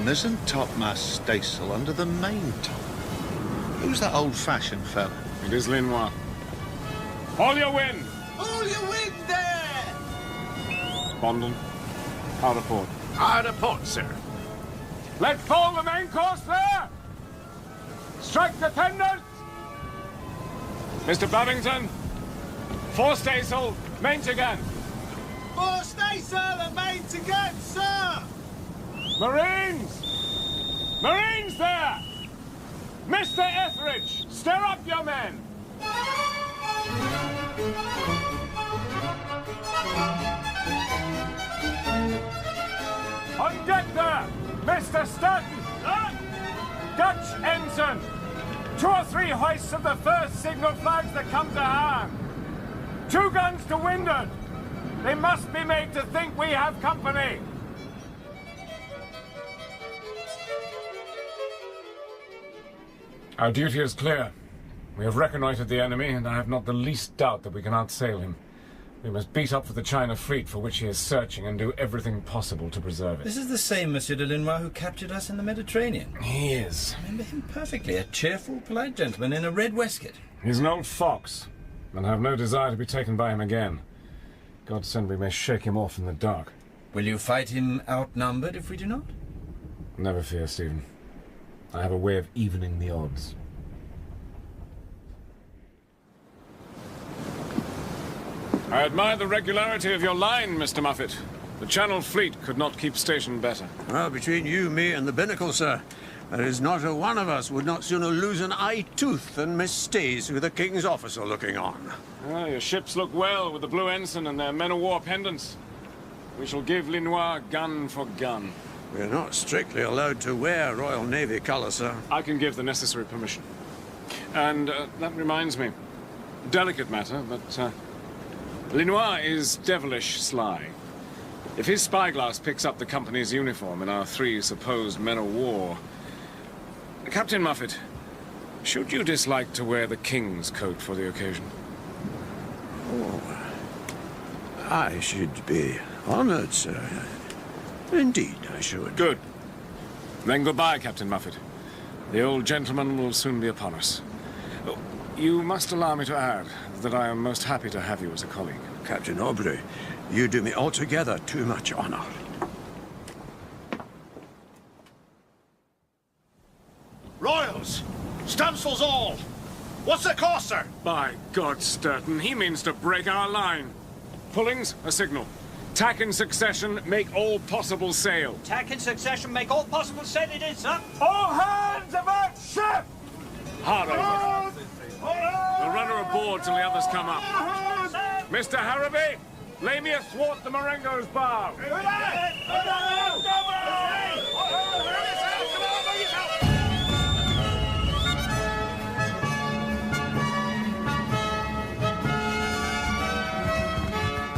Mizzen topmast staysail under the main top. Who's that old-fashioned fella? It is Linois. Haul your wind! Haul your wind there! Bondon, out of port. Out of port, sir. Let fall the main course there! Strike the tenders! Mr. Babington, fore staysail, main again. Fore staysail and main again, sir! Marines! Marines there! Mr. Etheridge, stir up your men! On deck there, Mr. Sturton! Dutch ensign! 2 or 3 hoists of the first signal flags that come to hand! 2 guns to windward! They must be made to think we have company! Our duty is clear. We have reconnoitred the enemy, and I have not the least doubt that we can outsail him. We must beat up for the China fleet for which he is searching and do everything possible to preserve it. This is the same Monsieur de Linois who captured us in the Mediterranean. He is. I remember him perfectly. A cheerful, polite gentleman in a red waistcoat. He's an old fox, and I have no desire to be taken by him again. God send we may shake him off in the dark. Will you fight him outnumbered if we do not? Never fear, Stephen. I have a way of evening the odds. I admire the regularity of your line, Mr. Muffet. The Channel Fleet could not keep station better. Well, between you, me, and the binnacle, sir, There is not a one of us would not sooner lose an eye tooth than miss Stays with a king's officer looking on. Ah, your ships look well with the blue ensign and their men-of-war pendants. We shall give Linois gun for gun. We're not strictly allowed to wear Royal Navy colours, sir. I can give the necessary permission. And that reminds me. Delicate matter, but Linois is devilish sly. If his spyglass picks up the company's uniform and our 3 supposed men-of-war... Captain Muffet, should you dislike to wear the King's coat for the occasion? Oh, I should be honoured, sir. Indeed, I should. Good. Then goodbye, Captain Muffet. The old gentleman will soon be upon us. Oh, you must allow me to add that I am most happy to have you as a colleague. Captain Aubrey, you do me altogether too much honour. Royals! Stunsails all! What's the course, sir? By God, Sturton, he means to break our line. Pullings, a signal. Tack in succession, make all possible sail. Tack in succession, make all possible sail it is, sir. All hands about ship! Hard over. We'll run her aboard till the others come up. Mr. Harrowby, lay me athwart the Marengo's bow.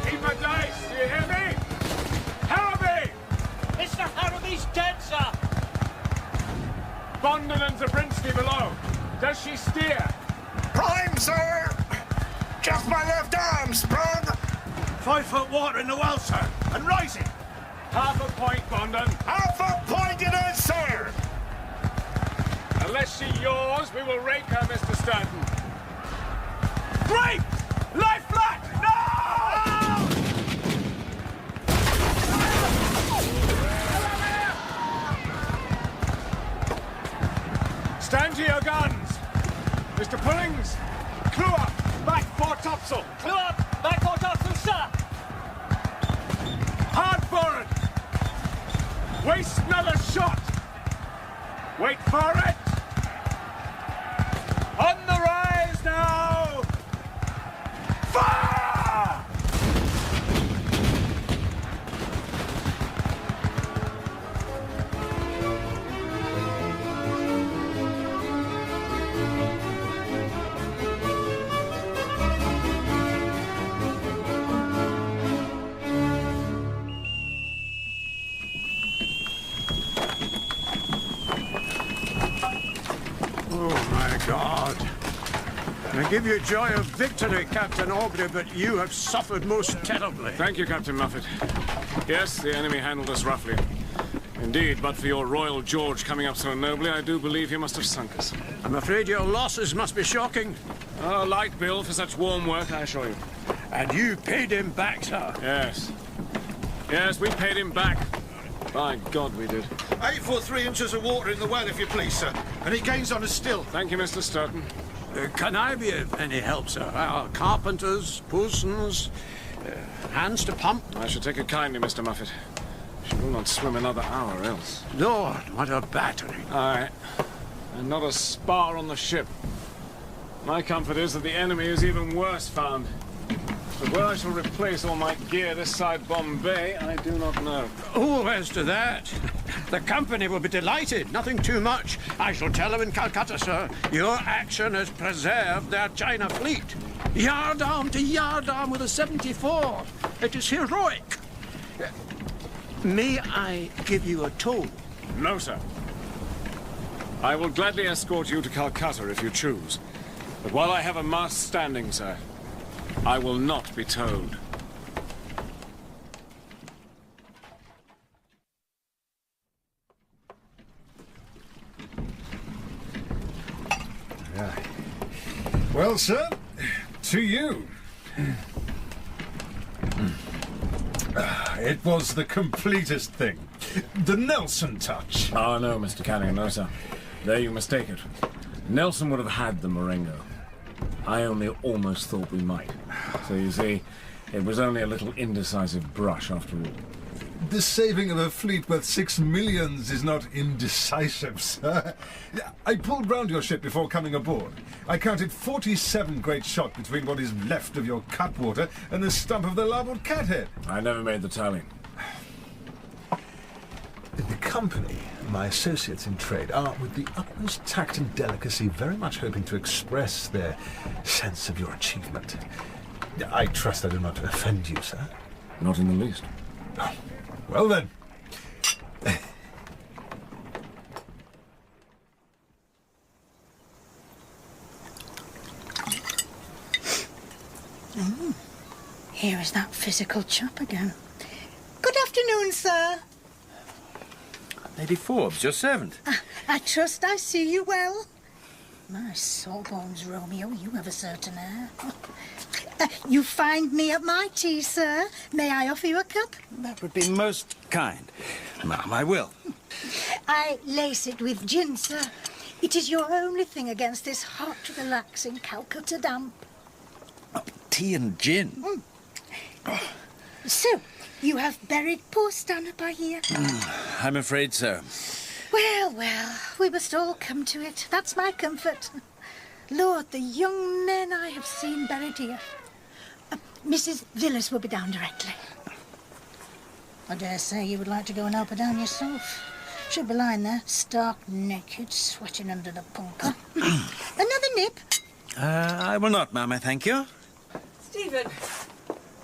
Keep my dice, do you hear me? Harrowby! Mr. Harrowby's dead, sir. Bondon and Zabrinsky below. Does she steer? Prime, sir! Just my left arm sprung! 5 foot water in the well, sir, and rising. Half a point, Bondon. Half a point it is, sir! Unless she yaws, we will rake her, Mr. Stanton. Break! Lie flat! No! Stand to your guns. Mr. Pullings, clew up, back fore topsail. Clew up, back fore topsail, sir. Hard forward. Waste another shot. Wait for it. On the rise now. Fire! God. I give you joy of victory, Captain Aubrey, but you have suffered most terribly. Thank you, Captain Muffet. Yes, the enemy handled us roughly. Indeed, but for your Royal George coming up so nobly, I do believe he must have sunk us. I'm afraid your losses must be shocking. Oh, light bill for such warm work, I assure you. And you paid him back, sir? Yes. Yes, we paid him back. By God, we did. 8 foot 3 inches of water in the well, if you please, sir. And he gains on us still. Thank you, Mr. Sturton. Can I be of any help, sir? Carpenters, bosun's, hands to pump? I should take it kindly, Mr. Muffet. She will not swim another hour else. Lord, what a battering. Aye. And not a spar on the ship. My comfort is that the enemy is even worse found. But where I shall replace all my gear this side Bombay, I do not know. Oh, as to that, the company will be delighted. Nothing too much. I shall tell them in Calcutta, sir. Your action has preserved their China fleet. Yard arm to yard arm with a 74. It is heroic. May I give you a tow? No, sir. I will gladly escort you to Calcutta if you choose. But while I have a mast standing, sir, I will not be towed. Well, sir, to you. It was the completest thing. The Nelson touch. Oh, no, Mr. Canning, no, sir. There you mistake it. Nelson would have had the Marengo. I only almost thought we might. So you see, it was only a little indecisive brush after all. The saving of a fleet worth 6 millions is not indecisive, sir. I pulled round your ship before coming aboard. I counted 47 great shot between what is left of your cutwater and the stump of the larboard cathead. I never made the tally. The company, my associates in trade, are, with the utmost tact and delicacy, very much hoping to express their sense of your achievement. I trust I do not offend you, sir. Not in the least. Oh, well then. Here is that physical chap again. Good afternoon, sir. Lady Forbes, your servant. I trust I see you well. My sawbones, Romeo, you have a certain air. You find me at my tea, sir. May I offer you a cup? That would be most kind. Ma'am, I will. I lace it with gin, sir. It is your only thing against this hot, relaxing Calcutta damp. Tea and gin? So, you have buried poor Stanhope, I hear. I'm afraid so. Well, well, we must all come to it. That's my comfort. Lord, the young men I have seen buried here. Mrs. Villas will be down directly. I dare say you would like to go and help her down yourself. She'll be lying there, stark naked, sweating under the punker. Another nip? I will not, ma'am, I thank you. Stephen,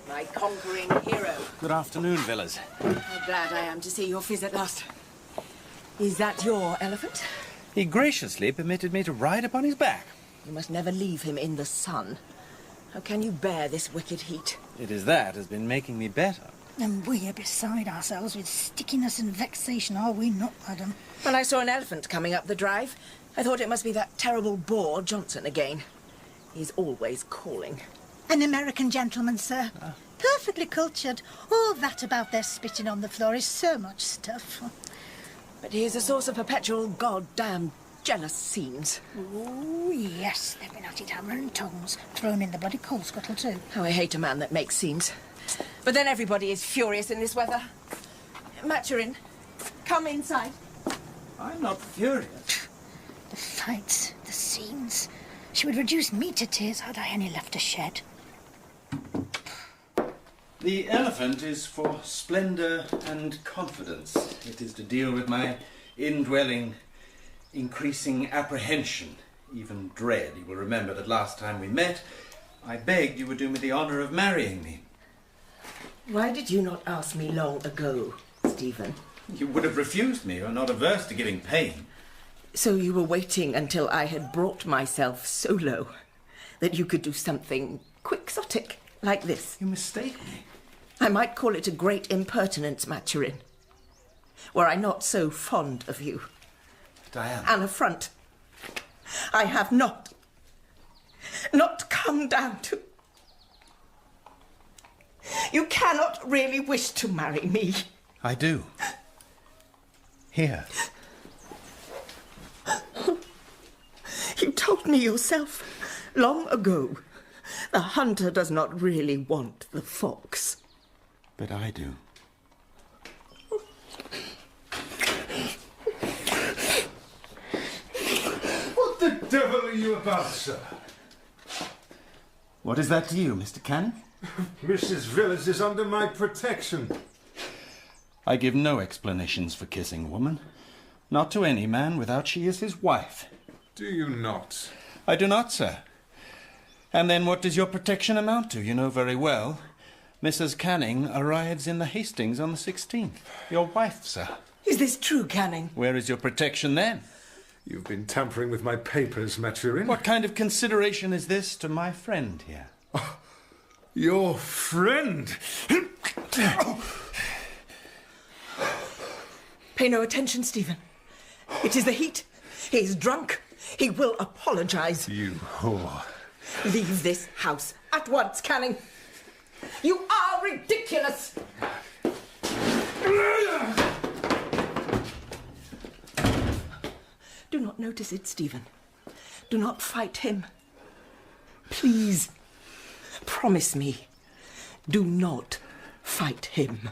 my conquering hero. Good afternoon, Villas. How glad I am to see your fizz at last. Is that your elephant? He graciously permitted me to ride upon his back. You must never leave him in the sun. How can you bear this wicked heat? It is that has been making me better. And we are beside ourselves with stickiness and vexation, are we not, madam? When I saw an elephant coming up the drive, I thought it must be that terrible bore Johnson again. He's always calling. An American gentleman, sir. Perfectly cultured. All that about their spitting on the floor is so much stuff. But he is a source of perpetual goddamn jealous scenes. Oh, yes, they've been at it hammer and tongs, thrown in the bloody coal scuttle, too. How I hate a man that makes scenes. But then everybody is furious in this weather. Maturin, come inside. I'm not furious. The fights, the scenes. She would reduce me to tears had I any left to shed. The elephant is for splendour and confidence. It is to deal with my indwelling, increasing apprehension, even dread. You will remember that last time we met, I begged you would do me the honour of marrying me. Why did you not ask me long ago, Stephen? You would have refused me. You're not averse to giving pain. So you were waiting until I had brought myself so low that you could do something quixotic like this? You mistake me. I might call it a great impertinence, Maturin. Were I not so fond of you. Diana. An affront. I have not come down to... You cannot really wish to marry me. I do. Here. You told me yourself long ago. The hunter does not really want the fox. But I do. What the devil are you about, sir? What is that to you, Mr. Canning? Mrs. Villas is under my protection. I give no explanations for kissing a woman. Not to any man without she is his wife. Do you not? I do not, sir. And then what does your protection amount to? You know very well. Mrs. Canning arrives in the Hastings on the 16th. Your wife, sir. Is this true, Canning? Where is your protection then? You've been tampering with my papers, Maturin. What kind of consideration is this to my friend here? Oh, your friend? Pay no attention, Stephen. It is the heat. He is drunk. He will apologise. You whore. Leave this house at once, Canning. You are ridiculous. Do not notice it, Stephen. Do not fight him. Please, promise me, do not fight him.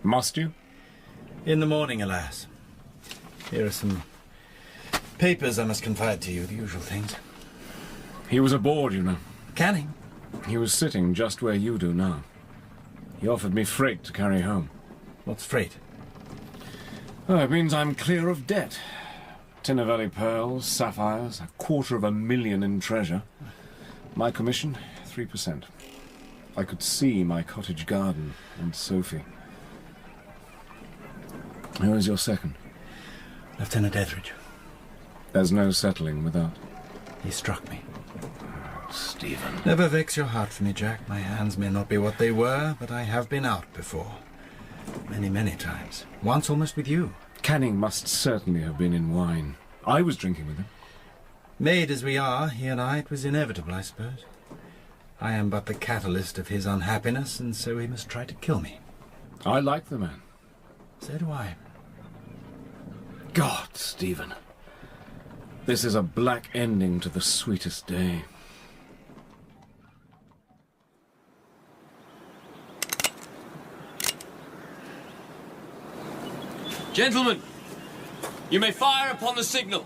Must you? In the morning, alas. Here are some papers I must confide to you, the usual things. He was aboard, you know. Canning? He was sitting just where you do now. He offered me freight to carry home. What's freight? Oh, it means I'm clear of debt. Tinnavelli pearls, sapphires, 250,000 in treasure. My commission, 3%. I could see my cottage garden and Sophie. Who is your second? Lieutenant Etheridge. There's no settling without. He struck me. Stephen. Never vex your heart for me, Jack. My hands may not be what they were, but I have been out before. Many, many times. Once almost with you. Canning must certainly have been in wine. I was drinking with him. Made as we are, he and I, it was inevitable, I suppose. I am but the catalyst of his unhappiness, and so he must try to kill me. I like the man. So do I. God, Stephen. This is a black ending to the sweetest day. Gentlemen, you may fire upon the signal.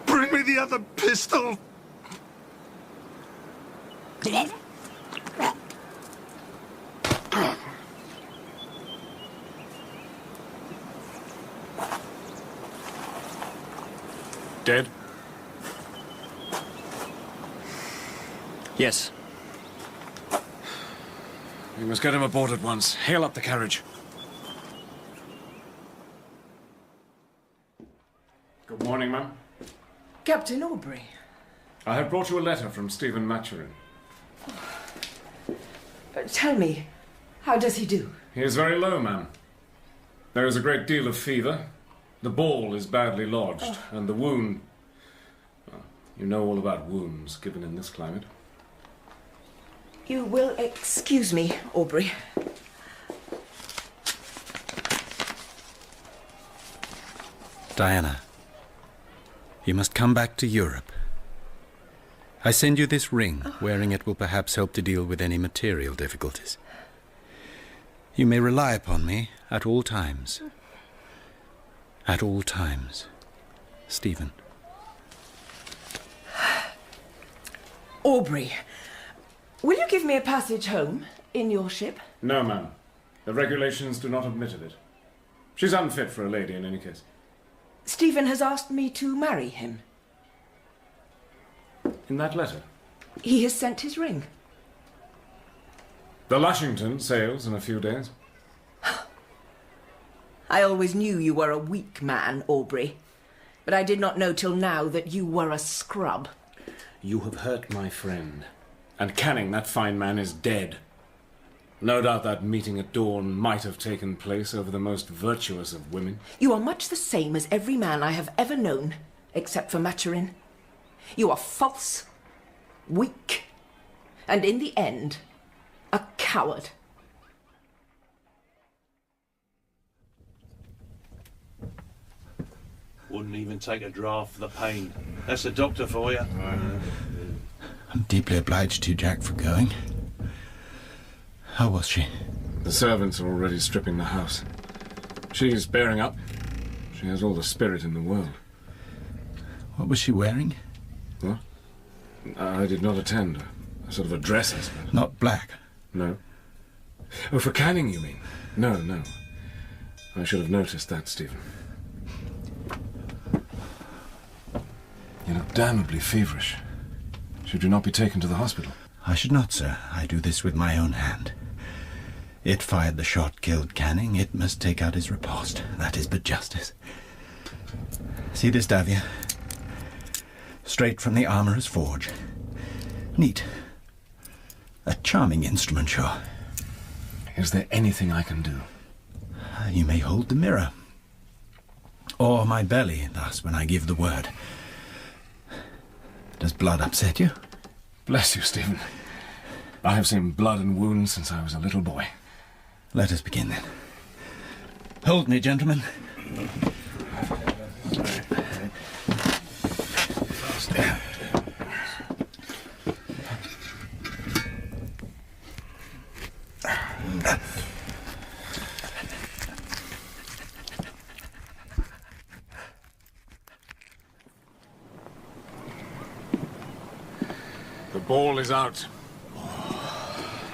Bring me the other pistol. Dead? Yes. We must get him aboard at once. Hail up the carriage. Good morning, ma'am. Captain Aubrey. I have brought you a letter from Stephen Maturin. Tell me, how does he do? He is very low, ma'am. There is a great deal of fever. The ball is badly lodged, and the wound... Well, you know all about wounds given in this climate. You will excuse me, Aubrey. Diana, you must come back to Europe. I send you this ring. Wearing it will perhaps help to deal with any material difficulties. You may rely upon me at all times. At all times. Stephen. Aubrey, will you give me a passage home in your ship? No, ma'am. The regulations do not admit of it. She's unfit for a lady in any case. Stephen has asked me to marry him. In that letter? He has sent his ring. The Lushington sails in a few days. I always knew you were a weak man, Aubrey. But I did not know till now that you were a scrub. You have hurt my friend. And Canning, that fine man, is dead. No doubt that meeting at dawn might have taken place over the most virtuous of women. You are much the same as every man I have ever known, except for Maturin. You are false, weak, and in the end, a coward. Wouldn't even take a draught for the pain. That's the doctor for you. I'm deeply obliged to you, Jack, for going. How was she? The servants are already stripping the house. She's bearing up. She has all the spirit in the world. What was she wearing? What? I did not attend. A sort of a dress, I suppose. Not black? No. Oh, for Canning, you mean? No, no. I should have noticed that, Stephen. You look damnably feverish. Should you not be taken to the hospital? I should not, sir. I do this with my own hand. It fired the shot, killed Canning. It must take out his riposte. That is but justice. See this, Davia? Straight from the armourer's forge. Neat. A charming instrument, sure. Is there anything I can do? You may hold the mirror. Or my belly, thus, when I give the word. Does blood upset you? Bless you, Stephen. I have seen blood and wounds since I was a little boy. Let us begin then. Hold me, gentlemen. The ball is out.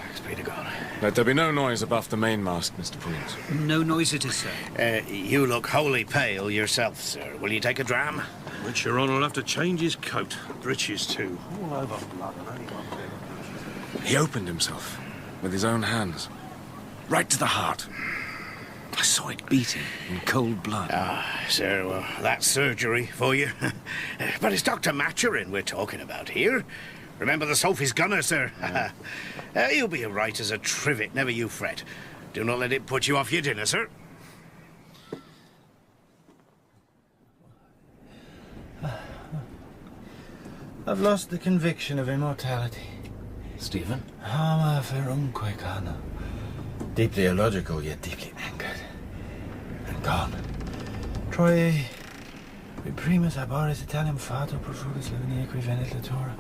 Thanks be to God. Let there be no noise abaft the mainmast, Mr. Prince. No noise it is, sir. You look wholly pale yourself, sir. Will you take a dram? Which your honour will have to change his coat. Breeches too. All over blood and only one bit. He opened himself with his own hands, right to the heart. I saw it beating in cold blood. Ah, sir, well, that's surgery for you. But it's Dr. Maturin we're talking about here. Remember the Sophie's gunner, sir? He'll be right as a trivet, never you fret. Do not let it put you off your dinner, sir. I've lost the conviction of immortality. Stephen? Ama ferumque cana. Deeply illogical, yet deeply anchored. And gone. Troie primus aboris Italiam fato profundus livini equivenit litora.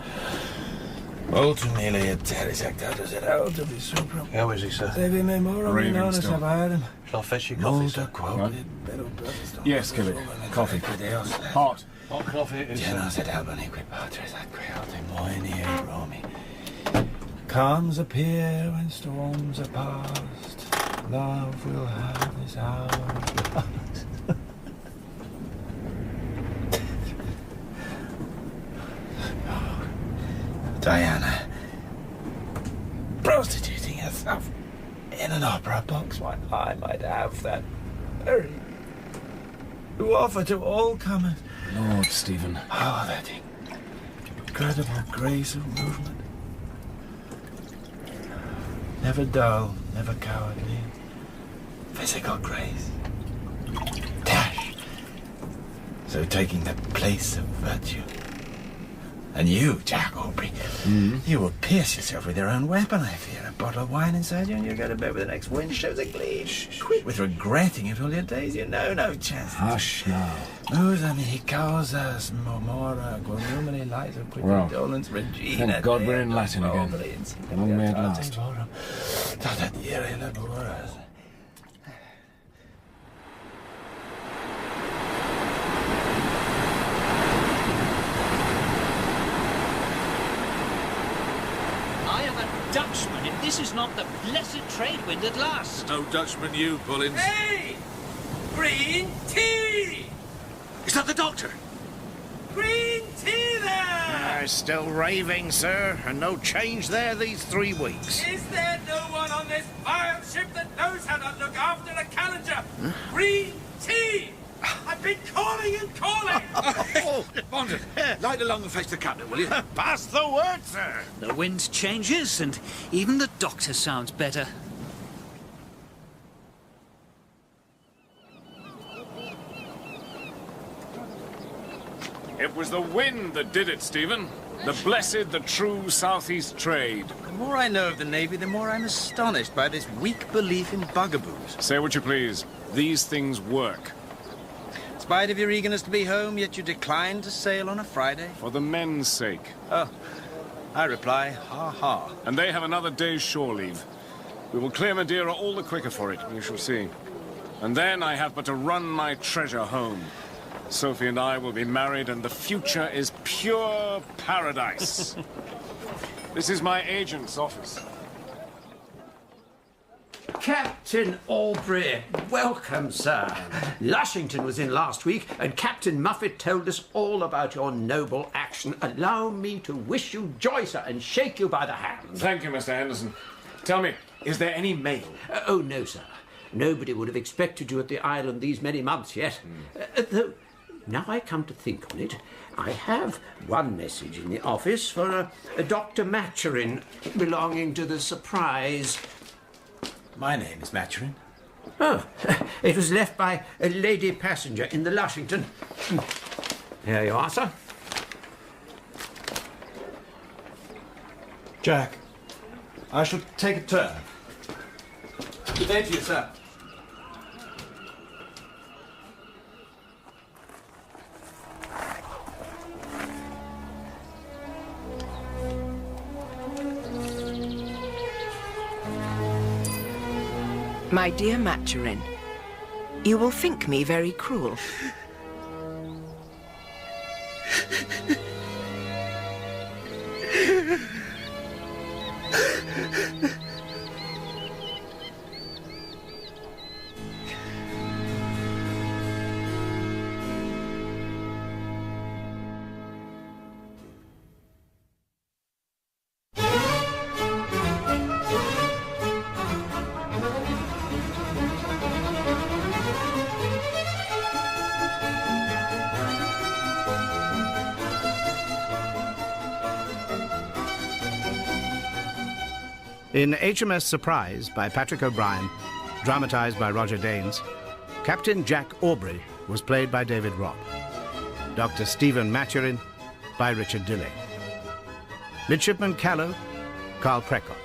Ultum mele et terris actatus et alto visuprum. How is he, sir? Devi memorum minonus abarum. Shall I fetch you coffee, sir? Yes, give it. Coffee. Hot. Hot coffee it is, sir. Genos et albani qui patris atque alte moenia et Romi. Calms appear when storms are past. Love will have his hour. Diana, prostituting herself in an opera box, why I might have that very who offer to all comers. Lord, Stephen. Oh, that incredible grace of movement. Never dull, never cowardly. Physical grace. Dash. So taking the place of virtue. And you, Jack Aubrey, you will pierce yourself with your own weapon, I fear. A bottle of wine inside you and you'll go to bed with the next wind shows a gleam. Quit with regretting it all your days. You know no chance. Hush now. Usa mihi causas momora quonumini lies of quick Well, indolence regina. thank God we're in Latin again. Long may it last. Dutchman, if this is not the blessed trade wind at last. No Dutchman you, Pullins. Hey! Green tea! Is that the doctor? Green tea there! Still raving, sir, and no change there these 3 weeks. Is there no one on this vile ship that knows how to look after a calendar? Green tea! I've been calling and calling! Oh, Bonded, light along and face the captain, will you? Pass the word, sir. The wind changes, and even the doctor sounds better. It was the wind that did it, Stephen. The blessed, the true southeast trade. The more I know of the Navy, the more I'm astonished by this weak belief in bugaboos. Say what you please. These things work. In spite of your eagerness to be home, yet you decline to sail on a Friday? For the men's sake. Oh, I reply, ha ha. And they have another day's shore leave. We will clear Madeira all the quicker for it, you shall see. And then I have but to run my treasure home. Sophie and I will be married, and the future is pure paradise. This is my agent's office. Captain Aubrey, welcome, sir. Lushington was in last week, and Captain Muffet told us all about your noble action. Allow me to wish you joy, sir, and shake you by the hand. Thank you, Mr. Henderson. Tell me, is there any mail? Oh, no, sir. Nobody would have expected you at the island these many months yet. Though, now I come to think on it, I have one message in the office for a Dr. Maturin belonging to the Surprise. My name is Maturin. Oh, it was left by a lady passenger in the Lushington. Here you are, sir. Jack, I shall take a turn. Good day to you, sir. My dear Maturin, you will think me very cruel. In HMS Surprise by Patrick O'Brien, dramatized by Roger Danes, Captain Jack Aubrey was played by David Robb. Dr. Stephen Maturin by Richard Dilley. Midshipman Callow, Carl Prekop.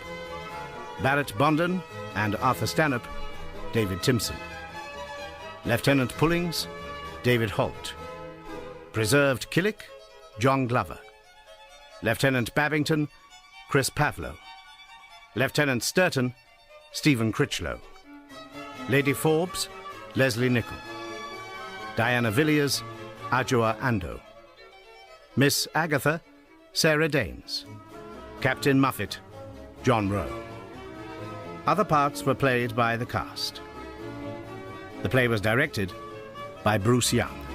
Barrett Bondon and Arthur Stanhope, David Timpson. Lieutenant Pullings, David Holt. Preserved Killick, John Glover. Lieutenant Babington, Chris Pavlow. Lieutenant Sturton, Stephen Critchlow. Lady Forbes, Leslie Nichol. Diana Villiers, Ajua Ando. Miss Agatha, Sarah Danes. Captain Muffet, John Rowe. Other parts were played by the cast. The play was directed by Bruce Young.